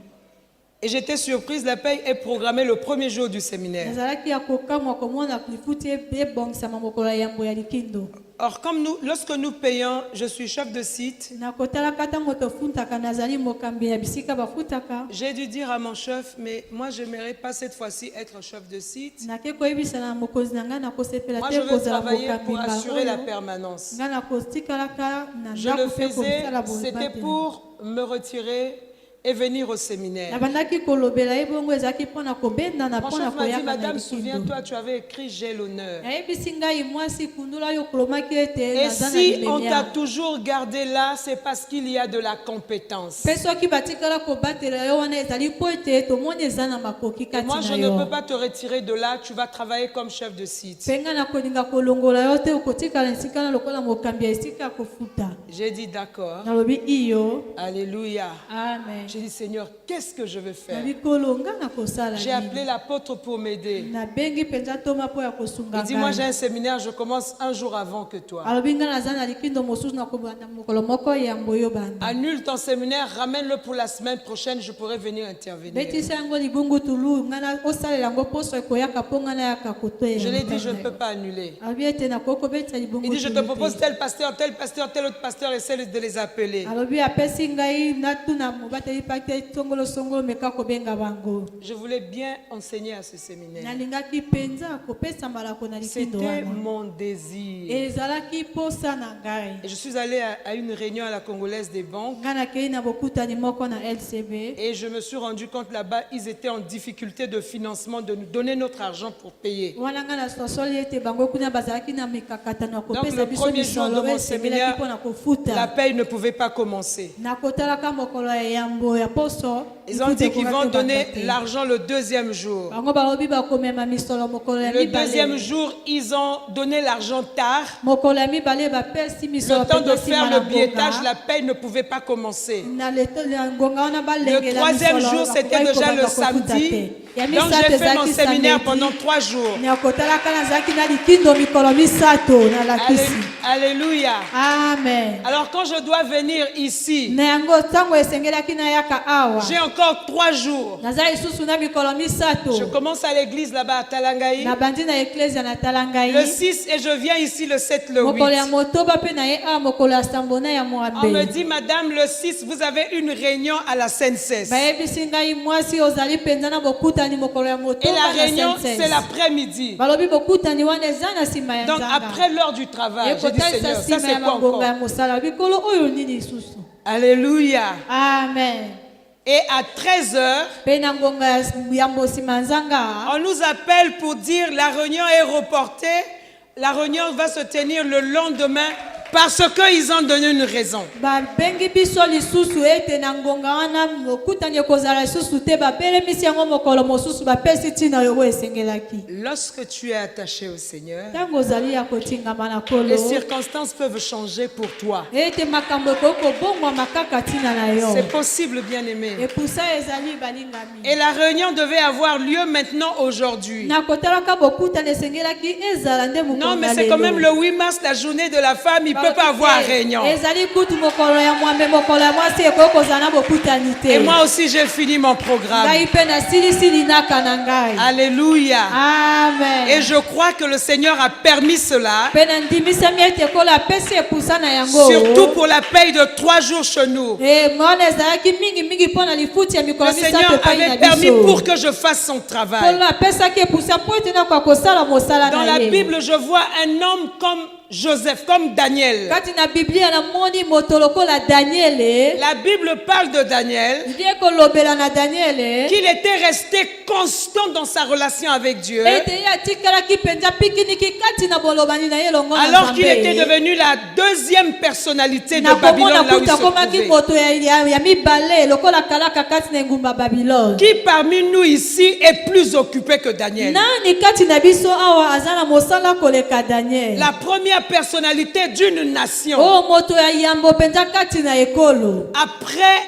Et j'étais surprise, la paye est programmée le premier jour du séminaire. nazalaki ya kokamwa komona lifuti ebongisama mokolo ya yambo ya likindo. Or, comme nous, lorsque nous payons, je suis chef de site, nakotalaka ntango tofutaka nazali mokambi ya bisika bafutaka. j'ai dû dire à mon chef, mais moi, j'aimerais pas cette fois-ci être chef de site. nake koyebisa na mokonzi na ngai nakosepela Moi, te je veux kozala travailler mokambi pour assurer la oyo. permanence. ngai nakotikalaka na Je le ndako mpe faisais, kosala c'était bolibate. pour me retirer et venir au séminaire. nabandaki kolobela ye bongo ezalaki mpona kobendana Mon mpona chef m'a dit, koyaka na madame, likindo. souviens-toi, tu avais écrit j'ai l'honneur. nayebisi ngai mwasi kundula oyo kolomaki ete Et naza na si on t'a limemia. toujours gardé là, c'est parce qu'il y a de la compétence. mpe soki batikala kobatela yo wana ezali mpo ete tomoni eza na makoki Et kati moi, je na ne yo. peux pas te retirer de là, tu vas travailler comme chef de site. mpe ngai nakolinga kolongola yo te okotikala esika na lokola mokambi ya esika ya kofuta. J'ai dit d'accord. nalobi iyo. Alléluia. amen. J'ai dit, Seigneur, qu'est-ce que je vais faire? nabi kolonga na kosala J'ai appelé nini. l'apôtre pour m'aider. nabengi mpenza toma mpo ya kosunga Il dit, moi j'ai ngai. un séminaire, je commence un jour avant que toi. alobi ngai naza na likindo mosusu na kobanda mokolo moko yambo yo banda. Annule ton séminaire, ramène-le pour la semaine prochaine, je pourrai venir intervenir. betisa yango libungu tulu ngai na osalela yango poso ekoyaka mpo ngai nayaka koteya. Je l'ai dit, je ne peux pas annuler. alobi ete nakoki kobetisa libungu Il dit, je te tulu propose te. tel pasteur, tel autre pasteur, essaie de les appeler. alobi apesi ngai natuna mobateli pate songolosongolo meka kobenga bango. Je voulais bien enseigner à ce séminaire. nalingaki mpenza kopesa malako na likindo C'était wana. mon désir. ezalaki posa na ngai. Et je suis allée à une réunion à la Congolaise des banques ngai nakei na bokutani moko na LCB. et je me suis rendu compte là-bas, ils étaient en difficulté de financement, de nous donner notre argent pour payer. wana ngai nasosoli ete bango kuna bazalaki na mikakatano ya Donc kopesa le biso premier jour de misolo mon esengeli séminaire, mpo na la kofuta. paye ne pouvait pas commencer. nakotalaka mokolo ya yambo ya poso. Ils ont dit qu'ils vont donner l'argent le deuxième jour. bango balobi bakomema misolo mokolo ya Le deuxième mibale. jour, ils ont donné l'argent tard. mokolo ya mibale bapesi misolo Le temps de mpenza nsima faire na le billettage, ngonga. la paye ne pouvait pas commencer. na ngonga wana balengela Le troisième misolo, jour, c'était bakoki déjà le kobanda kofuta samedi. te. Ya Donc misato j'ai fait mon ezalaki séminaire samedi. pendant 3 jours. nakotalaka nazalaki na likindo mikolo misato nalakisi. Alléluia. amen. Alors quand je dois venir ici, na yango ntango esengelaki nayaka awa j'ai encore 3 jours. naza lisusu na mikolo misato. Je commence à l'église là-bas à Talangaï nabandi na eklesia na tala ngai. le 6 et je viens ici le 7, le 8. mokolo ya motoba mpe na ye awa mokolo ya sambo na ya On me moabe. dit, madame, le 6, vous avez une réunion à la Seine-Cesse. bayebisi ngai mwasi ozali mpenza na bokutani mokolo ya Et motoba la na réunion, Sainte-Cesse. c'est l'après-midi. balobi bokutani wana eza na nsima ya Donc nzanga. après l'heure du travail, j'ai dit, ekotalisa Seigneur, ça nsima c'est ya quoi mangonga ya encore? mosala bikolo oyo nini lisusu. Alléluia. amen. Et à 13h, mpe na ngonga ya mbosima ya nzanga on nous appelle pour dire la réunion est reportée. La réunion va se tenir le lendemain parce qu'ils ont donné une raison. babengi biso lisusu ete na ngonga wana okutani ekozala lisusu te bapelemisi yango mokolo mosusu bapesi ntina oyo esengelaki. Lorsque tu es attaché au Seigneur, ntango ozali ya kotingama na les kolo circonstances peuvent changer pour toi. ete makambo ekoki kobongwama kaka ntina na yo. C'est possible, bien-aimé. epusa ezali balingami. Et la réunion devait avoir lieu maintenant aujourd'hui. nakotalaka bokutani esengelaki ezala nde Non, mokolo mais na c'est quand même lelo. le 8 mars, la journée de la femme. peut pas avoir réunion. ezali kutu mokolo ya mwambe mokolo ya mwasi ekoki kozala na bokutani te. Et moi aussi j'ai fini mon programme. ngai mpe nasilisili naka na ngai. Alléluia. Amen. Et je crois que le Seigneur a permis cela, mpe nandimisami ete ekolo apesi epusa na yango. surtout pour la paye de 3 jours chez nous. mona ezalaki mingimingi mpo na lifuti ya mikolo Le misato Seigneur epai avait na permis biso. pour que je fasse son travail. Polo apesaki epusa mpo ete nakoka kosala mosala Dans na la ye. Bible, je vois un homme comme Joseph, comme Daniel. kati na biblia namoni moto lokola daniele. La Bible parle de Daniel, biblia ekolobela na daniele qu'il était resté constant dans sa relation avec Dieu, ete ye atikalaki mpenza pikiniki kati na bolobani na ye elongo na alors qu'il était Nzambe. devenu la deuxième personnalité de na Babylone, komona là où il kuta se akomaki trouvait. moto ya mibale lokola kalaka kati na engumba babylone. Qui parmi nous ici est plus occupé que Daniel? nani kati na biso awa aza na mosala koleka daniel. La première personnalité d'une nation oyo moto ya yambo mpenza kati na ekolo après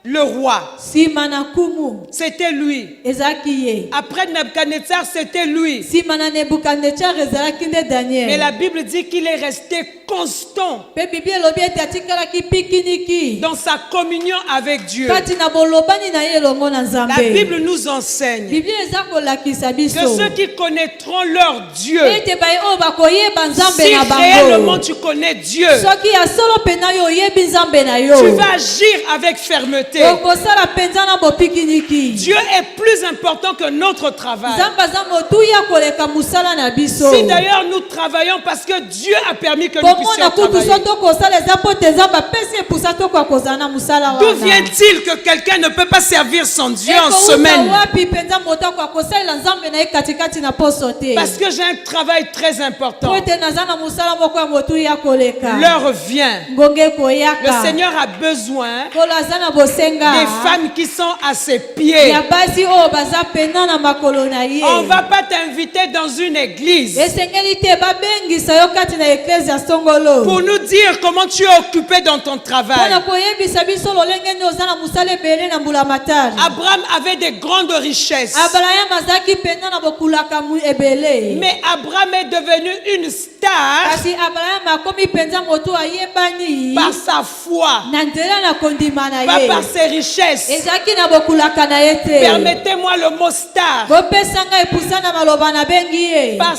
le roi, nsima na nkumu c'était lui. ezalaki ye. Après Nebuchadnezzar, c'était lui. nsima na nebukadnetsar ezalaki nde Mais daniel. la Bible dit qu'il est resté constant mpe biblia elobi ete atikalaki pikiniki dans sa communion avec Dieu. kati na bolobani na ye elongo na La nzambe. Bible nous enseigne biblia eza kolakisa que biso ceux qui connaîtront leur Dieu, ete baye oyo bakoyeba nzambe si na réellement bango. tu connais Dieu, soki ya solo mpenza yo oyebi nzambe na tu yo vas agir avec fermeté. okosala mpenza na bopikiniki. Dieu est plus important que notre travail. nzambe aza motuya koleka mosala na biso. Si d'ailleurs nous travaillons parce que Dieu a permis que nous puissions komona kutu travailler, so tokosala eza mpo te nzambe apesi epusa tokoka kozala na mosala d'où wana. vient-il que quelqu'un ne peut pas servir son Dieu en Ekouta semaine? wapi mpenza moto akoka kosalela nzambe na ye katikati na poso te. Parce que j'ai un travail très important. po ete naza na mosala moko ya motuya koleka. L'heure vient. ngonge Le ekoyaka. Seigneur a besoin kolo aza na bosenga des femmes qui sont à ses pieds. ya basi oyo baza pena na makolo na ye. On ne va pas t'inviter dans une église esengeli te babengisa yo kati na eklese ya songolo pour nous dire comment tu es occupé dans ton travail. mpona koyebisa biso lolenge nde oza na mosala ebele na mbula matari. Abraham avait des grandes richesses. abraham azalaki pena na bokulaka ebele. Mais Abraham est devenu une star kasi abraham akomi mpenza moto ayebani par sa foi, na nzela na kondima na pas ye. par ses richesses. ezalaki na bokulaka na ye te. Permettez-moi le mot star. bopesa ngai epusa na maloba nabengi ye. Par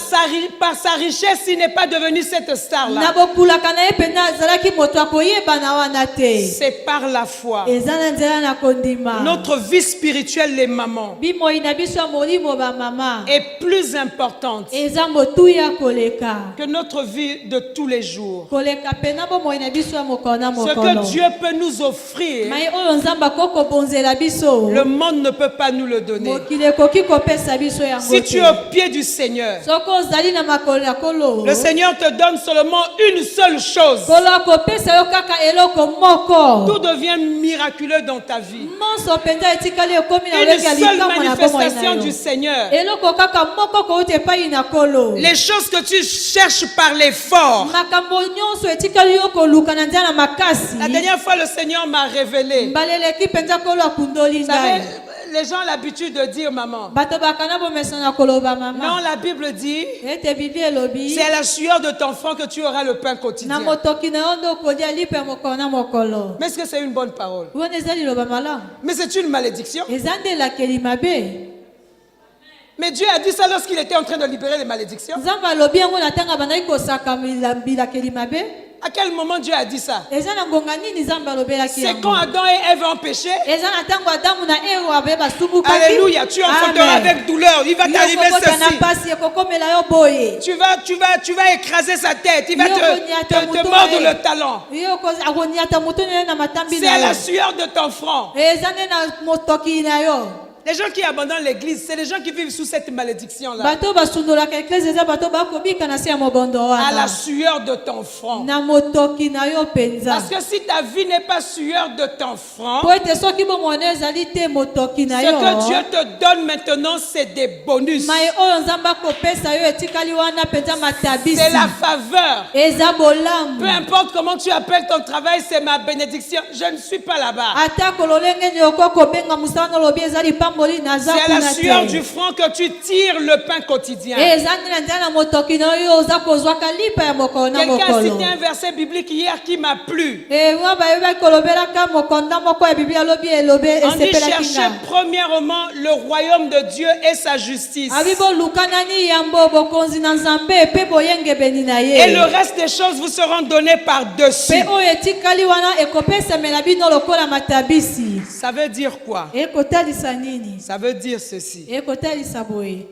sa richesse, il n'est pas devenu cette na star-là. bokulaka na ye mpenza azalaki moto akoyebana wana te. C'est par la foi. eza na nzela na kondima. Notre vie spirituelle, les mamans, bimoi na biso ya molimo bamama est plus importante eza motuya koleka. que notre vie de tous les jours. koleka pena bomoi na biso ya mokolo na Ce mokolo. que Dieu peut nous offrir, mai oyo nzambe akoki kobonzela biso le monde ne peut pas nous le donner. mokili ekoki kopesa biso yango Si tu te. es au pied du Seigneur, soki ozali na makolo ya kolo le Seigneur te donne seulement une seule chose. kolo akopesa yo kaka eloko Tout moko. devient miraculeux dans ta vie. nyonso mpenza etikali ekomi na Une lolenge ya seule likambo na bomoi manifestation na du yo. Seigneur. eloko kaka moko kouta epai na kolo. Les choses que tu cherches par l'effort. makambo nyonso etikali yo koluka na nzela na makasi. La dernière fois, le Seigneur m'a révélé. mbaleleki mpenza kolo akundoli Vous savez, ngai. les gens ont l'habitude de dire maman. bato bakana bomesa na koloba Non, mama. la Bible dit, ete bibi elobi c'est à la sueur de ton front que tu auras le pain na quotidien. motoki na yo nde okolia lipe ya mokolo na mokolo. Mais est-ce que c'est une bonne parole? wana eza liloba malamu. Mais c'est une malédiction. eza nde elakeli mabe. Mais Dieu a dit ça lorsqu'il était en train de libérer les malédictions. nzambe alobi yango na ntango bandaki kosaka bilakeli mabe. À quel moment Dieu a dit ça? eza na ngonga nini nzambe alobelaki C'est quand yango. Adam et Ève ont péché. eza na ntango adamu na ewa baye basumbukaki. Alléluia, tu enfanteras avec douleur. Il va t'arriver na ceci. pasi ekokomela yo boye. Tu vas écraser sa tête. Il va te mordre le talon. yo akoniata moto nene na matambi C'est à na la yo. sueur de ton front. eza nde na motoki na yo. Les gens qui abandonnent l'église, c'est les gens qui vivent sous cette malédiction-là. bato basundolaka eklese eza bato bakobika na se ya mobondo À la wana. sueur de ton front. na motoki na yo mpenza. Parce que si ta vie n'est pas sueur de ton front, po ete soki bomoi na yo ezali te motoki na ce yo. que Dieu te donne maintenant, c'est des bonus. mai oyo nzambe akopesa yo etikali wana mpenza matabisi. C'est la faveur. eza Peu bolamu. importe comment tu appelles ton travail, c'est ma bénédiction. Je ne suis pas là-bas. atako lolenge nini okoki kobenga mosala na olobi ezali pamba natamboli naza C'est à la kuna sueur te. du front que tu tires le pain quotidien. Ezangi na nzela na motoki na yo oza kozwaka lipa ya mokolo na Quelqu'un a cité mokolo. un verset biblique hier qui m'a plu. Mwa bayebaki kolobelaka mokonda moko ya biblia alobi elobe On dit esepelaki chercher nga. premièrement le royaume de Dieu et sa justice. Abi boluka nani yambo bokonzi na nzambe pe boyengebeni na ye. Et le reste des choses vous seront données par-dessus. Pe oyo etikali wana ekopesamela bino lokola matabisi. Ça veut dire quoi? Ekotalisa nini? Ça veut dire ceci. Ekotalisa boye.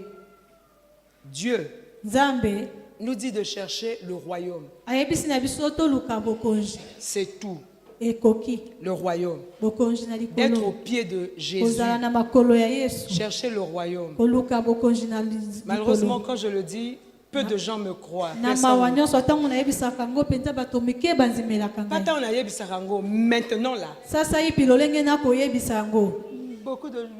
Dieu Nzambe nous dit de chercher le royaume. ayebisi na biso toluka bokonzi. C'est tout. Ekoki Le royaume. bokonzi na D'être au likolo. pied de Jésus. Kozala na makolo ya Yesu. Chercher le royaume. Koluka bokonzi na Malheureusement, likolo. quand je le dis, peu de gens me croient. Na Personne mawa ne- nyonso ntango nayebisaka yango mpenza bato mike banzimelaka Pas ngai. tant on a yebisaka yango, maintenant là, Sasa hivi lolenge nakoyebisa yango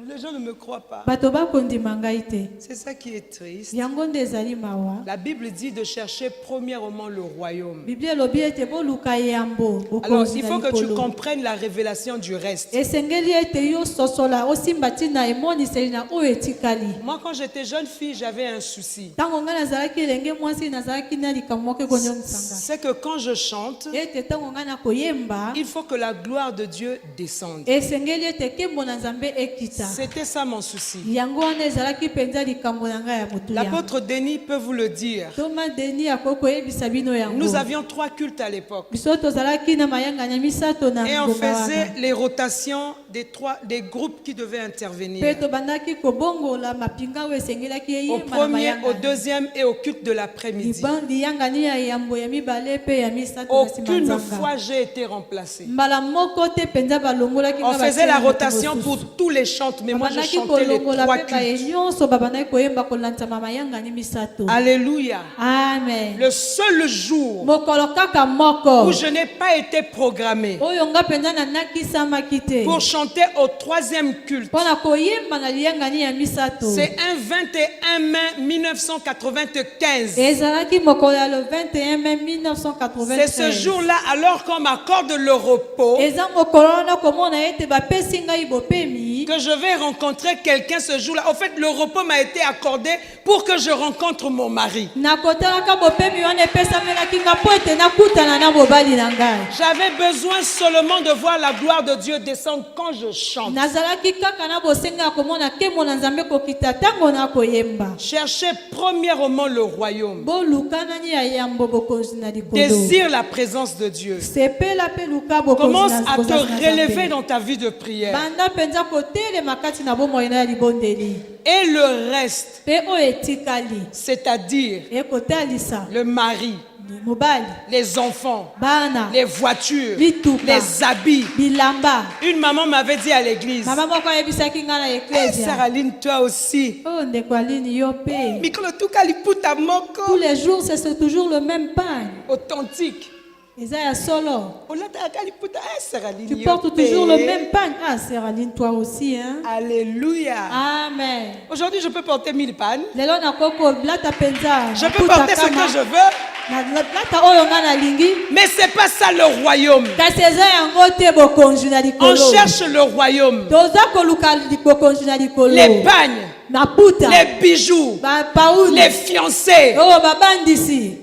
les gens ne me croient pas. bato bakondima ngai te. C'est ça qui est triste. Yango nde ezali mawa. La Bible dit de chercher premièrement le royaume. Biblia elobi ete boluka yambo Alors, bokonzi il na faut que tu likolo. comprennes la révélation du reste. Esengeli ete yo sosola osimba ntina emoniseli na oyo etikali. Moi, quand j'étais jeune fille, j'avais un souci. Ntango ngai nazalaki elenge mwasi nazalaki na likambo moko ekonyongisanga. C'est que quand je chante, Ete ntango ngai nakoyemba il faut que la gloire de Dieu descende. esengeli ete nkembo na nzambe ekita. C'était ça mon souci. Yango wana ezalaki mpenza likambo na ngai ya motuya. L'apôtre Denis peut vous le dire. Thomas Denis akoki koyebisa bino yango. Nous avions 3 cultes à l'époque. Biso tozalaki na mayanganya misato na Et on ngonga faisait wana. les rotations des groupes qui devaient intervenir. Mpe tobandaki kobongola mapinga oyo esengelaki Au eyemba na premier, au mayanganya. deuxième et au culte de l'après-midi. Liyangani ya yambo ya mibale mpe ya misato na nsima Aucune nzanga. fois j'ai été remplacé. Mbala moko te mpenza balongolaki On nga faisait batia la moto rotation mosusu. pour tous les chantes, mais moi je Babandaki chantais les kolongola 3 mpe baye cultes. nyonso babandaki koyemba kolanzama mayangani misato. Alléluia. Amen. Le seul jour Mokolo kaka moko où je n'ai pas été programmé oyo nga mpenza nanakisamaki te pour chanter au 3e culte, mpo na koyemba na liyangani ya misato. c'est un 21 mai 1995. Ezalaki mokolo ya le 21 mai C'est ce 1993. jour-là, alors qu'on m'accorde le repos, Eza mokolo wana komona ete bapesi ngai bopemi que je vais rencontrer quelqu'un ce jour-là. En fait, le repos m'a été accordé pour que je rencontre mon mari. nakotalaka bopemi wana epesamelaki nga mpo ete nakutana na mobali na ngai. J'avais besoin seulement de voir la gloire de Dieu descendre quand je chante. nazalaki kaka na bosenga ya komona nkembo na nzambe kokita ntango na koyemba. Cherchez premièrement le royaume. boluka nani ya yambo bokonzi na likolo. Désire la présence de Dieu. sepela mpe luka bokonzi Commence na à te bokonzi na relever Nzambe. dans ta vie de prière. banda mpenza kotelema kati na bomoi na ya libondeli Et le reste, mpe oyo etikali c'est-à-dire ekotalisa le mari, mobali les enfants, bana les voitures, Bituka. les habits. bilamba. Une maman m'avait dit à l'église, mama moko ayebisaki ngai na hey, eklesia Sœur Aline, toi aussi. oyo ndeko alini yo mpe Mikolo tuka liputa tous moko. les jours c'est toujours le même pain. Authentique. eza ya solo. Olataka liputa, hey, Sœur Aline, Tu yo portes pe. toujours le même pain. Ah, sœur Aline, toi aussi, hein? Alléluia. Amen. Aujourd'hui, je peux porter 1000 pannes. Lelo na koko blata penza. Je peux porter ce que je veux. Blata oyo nga na lingi. Mais c'est pas ça le royaume. Kasi eza yango te bokonzi na On likolo. cherche le royaume. Toza koluka bokonzi na likolo. Les pagnes, maputa. les bijoux, Ba pauli. les fiancés. Oh babandisi.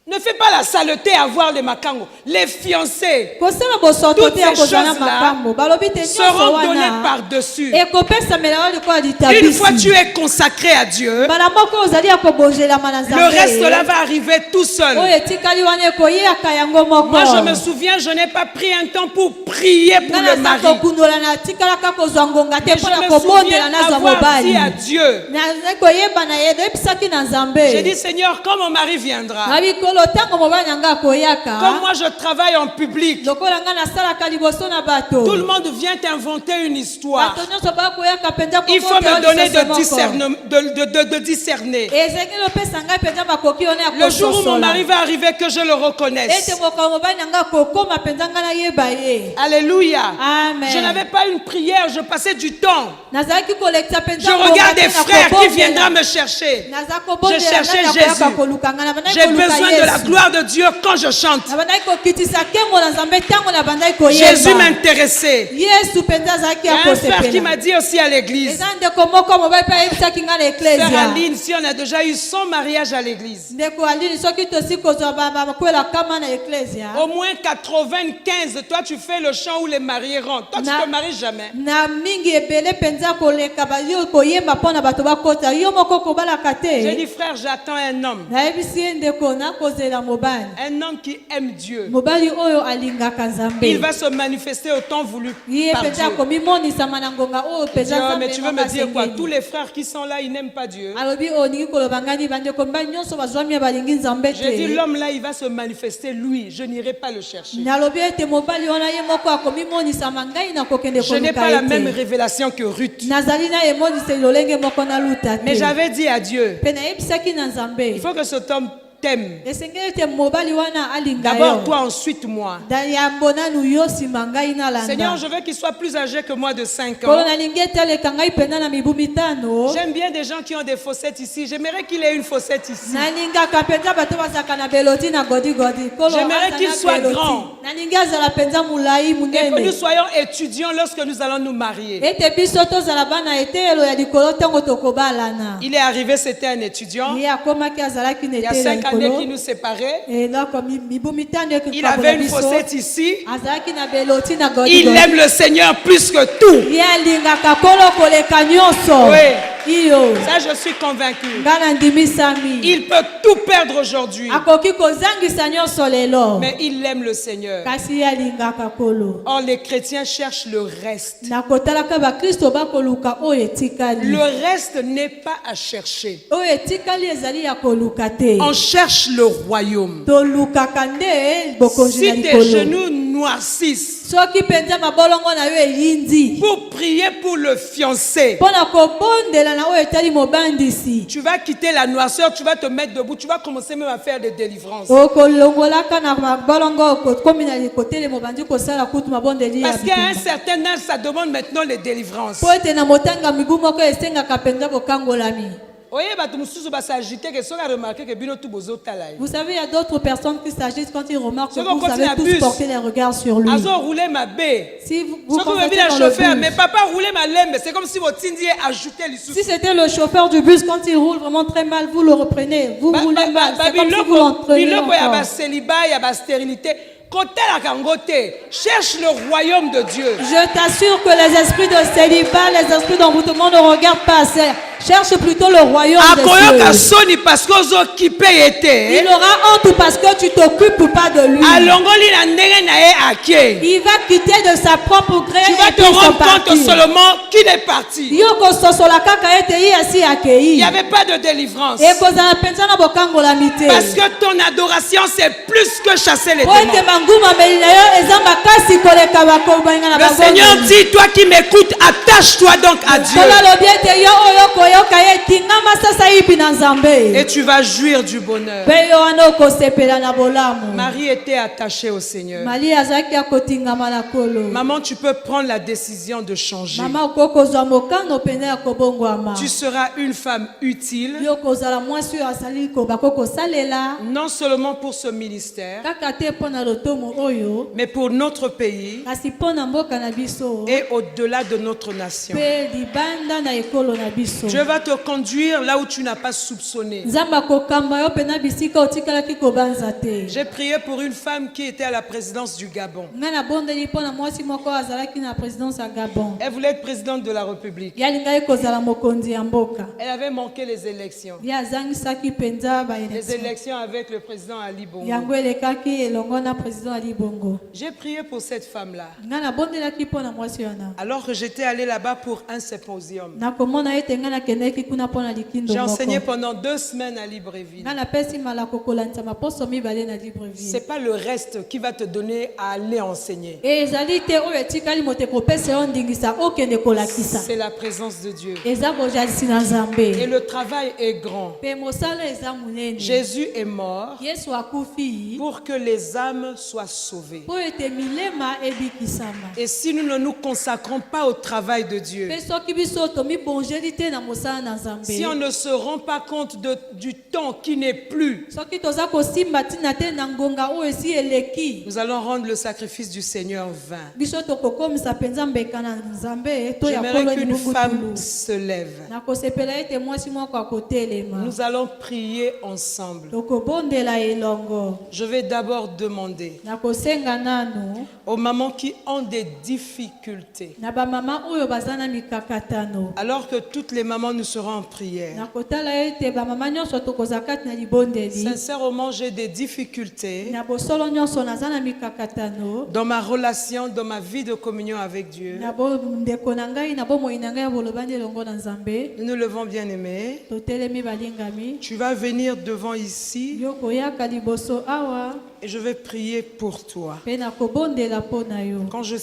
Ne fais pas la saleté à voir les makango. Les fiancés Kosala bosoto Toutes te ya ces kozala choses-là makambo. Balobi te nyonso seront données wana. par-dessus. Ekopesa mela wali kwa litabisi. Une fois tu es consacré à Dieu, Bala moko ozali ya kobonzelama na Nzambe. le reste là va arriver tout seul. Oyo etikali wana ekoyaka yango moko. Moi, je me souviens, je n'ai pas pris un temps pour prier pour le mari. kokundola na tikalaka kozwa ngonga te Mais je mpona me kobondela souviens nazwa avoir dit mobali. à Dieu, nazali koyeba na ye nayebisaki na j'ai dit, Nzambe. Seigneur, quand mon mari viendra, nabi kolo ntango mobali na nga comme akoyaka moi je travaille en public, lokola nga nasalaka liboso na bato. tout le monde vient inventer une histoire. bato nyonso bakoyaka mpenza Il faut me donner de discernement. discerner. ezengeli opesa ngai mpenza bakoki ona ya Le jour où mon mari va arriver, que je le reconnaisse. ete mokolo mobali na nga akokoma mpenza ngai nayeba ye. Alléluia. Amen. Je n'avais pas une prière, je passais du temps. nazalaki kolekisa mpenza Je regarde des ngonga te na frères qui kobondela. viendront me chercher. naza Je kobondela cherchais nani akoyaka Jésus. koluka ngai na bandaki J'ai koluka besoin de la gloire de Dieu quand je chante. nabandaki kokitisa nkembo na nzambe ntango nabandaki koyemba. Jésus m'intéressait. Yesu mpenza azalaki Il y ya a un frère qui kosepela. m'a dit aussi à l'église. eza ndeko moko mobali mpe ayebisaki nga na Frère eklesia. Aline, si on a déjà eu 100 mariages à l'église, ndeko alini soki tosi kozwa bakwela kama na eklesia. au moins 95, toi tu fais le chant où les mariés rentrent. Toi tu Na- te maries jamais. na mingi ebele mpenza koleka bayo koyemba mpo na bato bakota yo moko kobalaka J'ai dit te. frère, j'attends un homme. nayebisi ye ndeko nakozela mobali Un homme qui aime Dieu. mobali oyo alingaka Il nzambe. va se manifester au temps voulu ye par mpenza Dieu. akomimonisama na ngonga oyo Je dis, mpenza oh, nzambe mais tu veux moko me dire quoi? asengeli. Tous les frères qui sont là, ils n'aiment pas Dieu. alobi olingi koloba ngani bandeko mibali nyonso bazwami balingi nzambe J'ai dit, te. l'homme là, il va se manifester lui. Je n'irai pas le chercher. nalobi ete mobali wana ye moko akomimonisama ngai nakokende Je n'ai koluka pas la ye même te. révélation que Ruth. nazali na emoniseli lolenge moko naluta Mais te. j'avais dit à Dieu, mpe nayebisaki na il nzambe faut que cet homme t'aime. esengeli ete mobali wana alinga D'abord yo. toi, ensuite moi. yambo nanu yo nsima ngai Seigneur, nalanda. je veux qu'il soit plus âgé que moi de 5 kolo ans. nalingi ete aleka ngai mpenza na mibu mitano. J'aime bien des gens qui ont des fossettes ici. J'aimerais qu'il ait une fossette ici. nalingaka mpenza bato bazalaka na beloti na godigodi. Kolo J'aimerais aza qu'il na soit beloti. grand. nalingi azala mpenza molai Et que nous munene. soyons étudiants lorsque nous allons nous marier. ete biso tozala bana eteyelo ya likolo ntango tokobalana. Il est arrivé, c'était un étudiant. ye akomaki azalaki na Il y a eteyelo ya 5 années qui likolo. nous séparaient. eloko mibu mitano Il avait une fossette ici. azalaki na beloti na Il godigodi. aime le Seigneur plus que tout. ye alingaka kolo koleka nyonso. Oui. iyo Ça, je suis convaincu. nga na ndimisami. Il peut tout perdre aujourd'hui. akoki kozangisa nyonso lelo. Mais il aime le Seigneur. kasi ye alingaka kolo. Or, les chrétiens cherchent le reste. na kotalaka bakristo bakoluka oyo etikali. Le reste n'est pas à chercher. oyo etikali ezali ya koluka te. On cherche le royaume. tolukaka nde bokonzi na Si tes likolo. genoux noircissent soki mpenza mabolongo na yo eyindi pour prier pour le fiancé, mpo na kobondela na oyo etali mobandisi. tu vas quitter la noirceur, tu vas te mettre debout, tu vas commencer même à faire des délivrances. okolongolaka na mabolongo kokomi na kotelema obandi kosala kutu mabondeli ya Parce qu'à un bitumba. certain âge, ça demande maintenant les délivrances. mpo ete na motanga mibu moko esengaka mpenza kokangolami. Oye, bato mosusu basagite que soki a remarqué que bino tout bozotala ye. Vous savez, il y a d'autres personnes qui s'agitent quand ils remarquent que Ceux qui vous continuent avez à tous bus. porté les regards sur lui. Azo roulé ma baie. Si vous Ceux qui veulent constatez dire dans le le chauffeur, bus, mais papa roulait ma lembe, c'est comme si votre tindi ajouté les sous. si c'était le chauffeur du bus, quand il roule vraiment très mal, vous le reprenez. Vous roulez mal. C'est comme si vous l'entraînez Biloko ya encore. ba célibat, ya ba stérilité. Kotelaka ngo te. Cherche le royaume de Dieu. Je t'assure que les esprits de célibat, les esprits d'envoûtement ne regardent pas assez. Cherche plutôt le royaume des Akoyoka cieux. soni parce que ozokipe Il ete. aura honte parce que tu t'occupes pas de lui. Alongoli na ndenge na ye ake. Il va quitter de sa propre gré Tu vas et te puis se rendre compte partir. seulement qu'il est parti. Yoko sosola kaka ete ye asi Il akei. n'y avait pas de délivrance. ekozala mpenza na bokangola mite. Parce que ton adoration, c'est plus que chasser les po ete démons. bangumameli na yo eza makasi koleka bakobalinga na Le Seigneur dit, toi qui m'écoutes, attache-toi donc à Dieu. tolalobi ete yo oyo koyoka ye kingama sasa yipi na Et nzambe. tu vas jouir du bonheur. mpe yo wana okosepela na bolamu. Marie était attachée au Seigneur. mali azalaki akotingama na kolo. Maman, tu peux prendre la décision de changer. mama okoki kozwa mokano pene ya kobongwama. Tu seras une femme utile, yo kozala mwasi oyo asali bakoki kosalela non seulement pour ce ministère, kaka te mpo na lotomo oyo mais pour notre pays kasi mpo na mboka na biso et au-delà de notre nation. mpe libanda na ekolo na biso. Dieu va te conduire là où tu n'as pas soupçonné. nzambe akokamba yo mpena bisika otikalaki kobanza te. J'ai prié pour une femme qui était à la présidence du Gabon. ngai nabondeli mpo na mwasi moko azalaki na présidence ya Gabon. Elle voulait être présidente de la République. ye alingaki kozala mokonzi ya mboka. Elle avait manqué les élections. ye azangisaki mpenza Les baélection élections avec le président Ali Bongo. yango elekaki elongo na président ali bongo. J'ai prié pour cette femme-là. ngai nabondelaki mpo na mwasi wana. Alors que j'étais allé là-bas pour un symposium. nakomona ete ngai nakendeki kuna mpo na likindo J'ai enseigné moko. pendant 2 semaines à Libreville. ngai napesi malako kolandisa maposo mibale na libreville. C'est pas le reste qui va te donner à aller enseigner. ezali te oyo etikali moto ekopesa yo ndingisa okende kolakisa. C'est la présence de Dieu. eza bozalisi na Et nzambe. le travail est grand. mpe mosala eza monene. Jésus est mort yesu akufi pour que les âmes soient sauvées. mpo ete milema ebikisama. Et si nous ne nous consacrons pas au travail de Dieu, mpe soki biso tomibonzeli te na mosala na Nzambe. Si on ne se rend pas compte du temps qui n'est plus, Soki toza kosimba tina te na ngonga oyo esi eleki. nous allons rendre le sacrifice du Seigneur vain. Biso tokokomisa penza mbeka na Nzambe to ya J'aimerais kolo qu'une femme libungutulu. se lève. Na kosepela ete mwasi moko akotelema. Nous allons prier ensemble. Tokobondela elongo. Je vais d'abord demander Na kosenga nanu aux mamans qui ont des difficultés, na ba mama oyo bazana mikakatano. alors que toutes les mamans nous seront en prière. Na kotala ete ba mama nyonso tokoza kati na libondeli. Sincèrement, j'ai des difficultés Na bosolo nyonso nazana mikakatano. dans ma relation, dans ma vie de communion avec Dieu. Na bo ndeko na ngai na bomoi na ngai ya bolobani elongo na Nzambe. Nous nous levons, bien-aimés. Totelemi balingami. Tu vas venir devant ici Yo koyaka liboso awa et je vais prier pour toi. pe na kobondela mpo na yo. Quand je